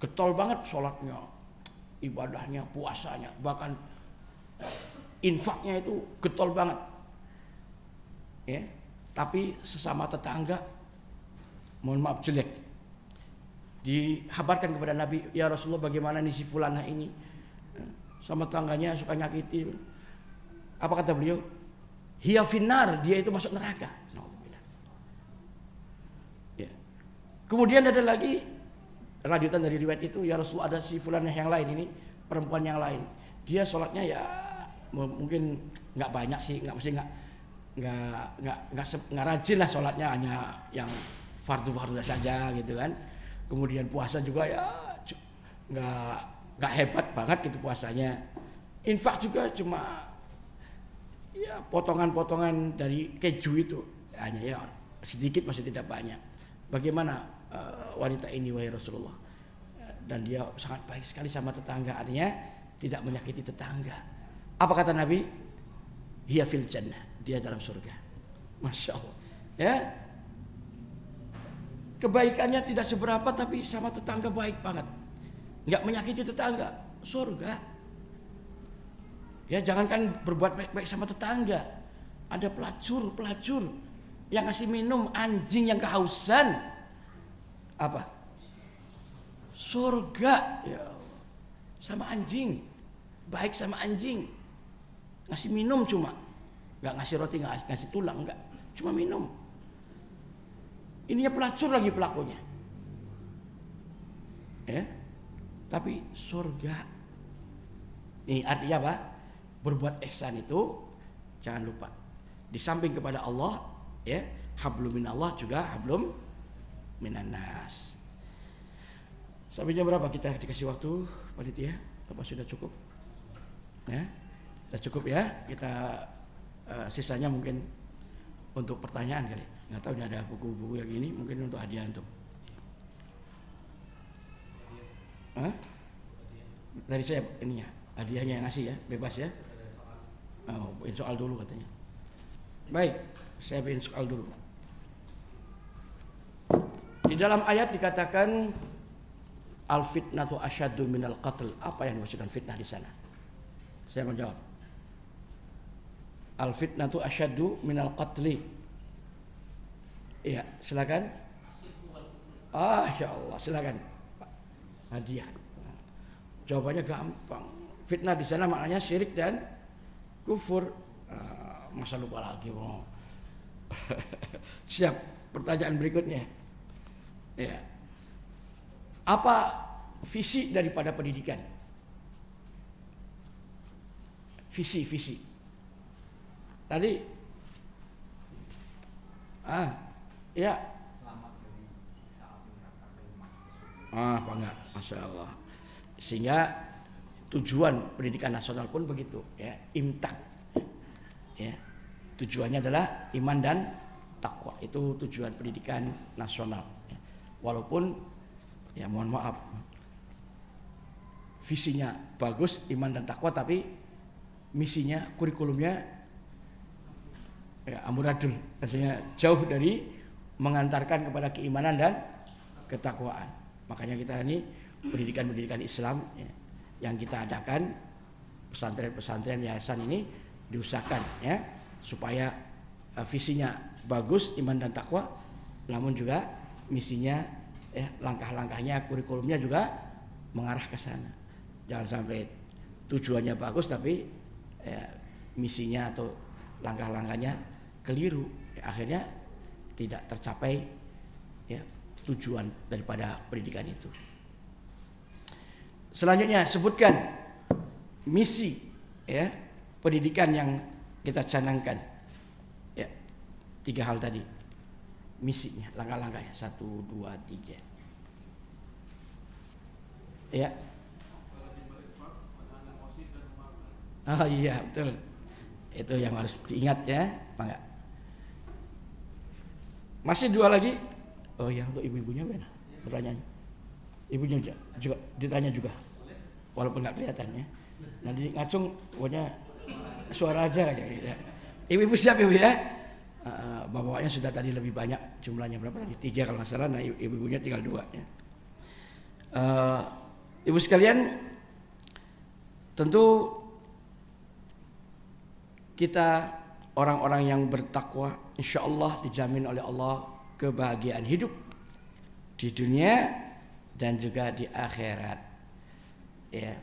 getol banget sholatnya, ibadahnya, puasanya, bahkan infaknya itu getol banget ya, tapi sesama tetangga mohon maaf jelek. Dihabarkan kepada Nabi, ya Rasulullah bagaimana nih si fulanah ini sama tangganya suka nyakiti. Apa kata beliau? Hiya finnar, dia itu masuk neraka. Ya. Kemudian ada lagi lanjutan dari riwayat itu, ya Rasulullah ada si fulanah yang lain ini, perempuan yang lain. Dia sholatnya ya mungkin nggak banyak sih, nggak rajin lah sholatnya, hanya yang fardu saja gitu kan. Kemudian puasa juga ya nggak hebat banget gitu puasanya. Infak juga cuma ya potongan-potongan dari keju itu, hanya ya sedikit, masih tidak banyak. Bagaimana wanita ini wahai Rasulullah? Dan dia sangat baik sekali sama tetangga, artinya tidak menyakiti tetangga. Apa kata Nabi? Hiya fil jannah, dia dalam surga. Masya Allah ya. kebaikannya tidak seberapa tapi sama tetangga baik banget, nggak menyakiti tetangga, surga. Ya jangankan berbuat baik-baik sama tetangga, ada pelacur yang ngasih minum anjing yang kehausan, apa? Surga. Ya Allah. Sama anjing, baik sama anjing, ngasih minum cuma, nggak ngasih roti, nggak ngasih tulang, nggak, cuma minum. Ininya pelacur lagi pelakunya, ya. Tapi surga. Ini artinya apa? Berbuat ihsan itu jangan lupa. Di samping kepada Allah, ya, hablum minallah juga hablum minannas. Sampai jam berapa kita dikasih waktu, panitia? Apa sudah cukup? Ya, sudah cukup ya. Kita sisanya mungkin untuk pertanyaan kali. Nggak tahu ini ada buku-buku yang ini mungkin untuk hadiah antum. Dari saya ininya, hadiahnya yang ngasih ya, bebas ya. Oh, bikin soal dulu katanya. Baik, saya bikin soal dulu. Di dalam ayat dikatakan al fitnatu asyaddu minal qatl. Apa yang dimaksudkan fitnah di sana? Saya menjawab. Al fitnatu asyaddu minal qatli. Iya, silakan. Ya Allah, silakan. Pak. Hadiah. Jawabannya gampang. Fitnah di sana maknanya syirik dan kufur. Masa lupa lagi, bro. Siap. Pertanyaan berikutnya. Ya. Apa visi daripada pendidikan? Visi. Tadi. Ya. Bangga, masya Allah. Sehingga tujuan pendidikan nasional pun begitu, ya, imtak. Ya, tujuannya adalah iman dan takwa. Itu tujuan pendidikan nasional. Ya. Walaupun, ya mohon maaf, visinya bagus, iman dan takwa, tapi misinya, kurikulumnya, ya, amburadul, maksudnya jauh dari mengantarkan kepada keimanan dan ketakwaan. Makanya kita ini pendidikan Islam, ya, yang kita adakan, pesantren-pesantren yayasan ini diusahakan, ya, supaya visinya bagus, iman dan takwa, namun juga misinya, ya, langkah-langkahnya, kurikulumnya juga mengarah ke sana. Jangan sampai tujuannya bagus tapi, ya, misinya atau langkah-langkahnya keliru, ya, akhirnya tidak tercapai, ya, tujuan daripada pendidikan itu. Selanjutnya sebutkan misi, ya, pendidikan yang kita canangkan. Ya, 3 hal tadi. Misinya, langkah-langkahnya 1, 2, 3. Ya. Oh iya, betul. Itu yang harus diingat, ya, Bangga. Masih 2 lagi. Oh ya, untuk ibu-ibunya mana? Pertanyaannya. Ibunya juga ditanya juga. Walaupun nggak kelihatan, ya. Nanti ngacung pokoknya suara aja aja gitu. Ibu-ibu siap, Ibu, ya? Bapaknya sudah tadi lebih banyak jumlahnya, berapa tadi? 3 kalau nggak salah. Nah, ibu-ibunya tinggal 2, ya. Ibu sekalian, tentu kita orang-orang yang bertakwa, insya Allah dijamin oleh Allah kebahagiaan hidup di dunia dan juga di akhirat. Ya.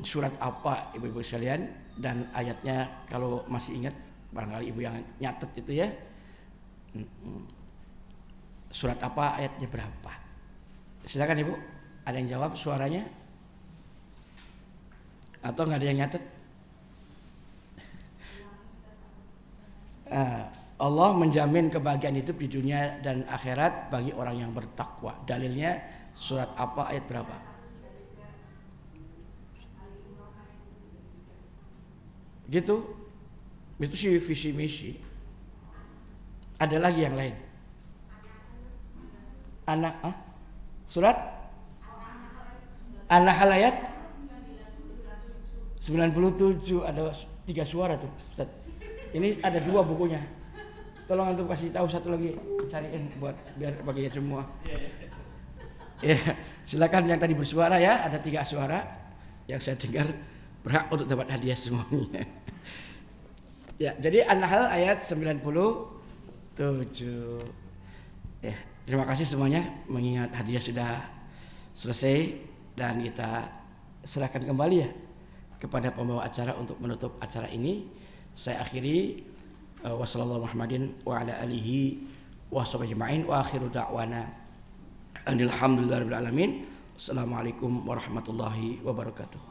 Surat apa ibu-ibu sekalian, dan ayatnya kalau masih ingat, barangkali ibu yang nyatet itu, ya. Surat apa, ayatnya berapa? Silakan ibu, ada yang jawab suaranya? Atau nggak ada yang nyatet? Allah menjamin kebahagiaan hidup di dunia dan akhirat bagi orang yang bertakwa. Dalilnya surat apa, ayat berapa? Gitu. Itu sih visi misi. Ada lagi yang lain? Surat An-Nahl ayat 97. Ada 3 suara tuh, Ustaz. Ini ada 2 bukunya. tolong antum kasih tahu satu lagi, cariin buat biar bagian semua. Ya, silakan yang tadi bersuara ya, ada 3 suara yang saya dengar berhak untuk dapat hadiah semuanya. Ya, jadi An-Nahl ayat 97. Ya, terima kasih semuanya, mengingat hadiah sudah selesai dan kita serahkan kembali ya kepada pembawa acara untuk menutup acara ini. Saya akhiri wasallallahu Muhammadin wa ala alihi wa sahbihi ajma'in wa akhiru da'wana alhamdulillahirabbil alamin. Assalamualaikum warahmatullahi wabarakatuh.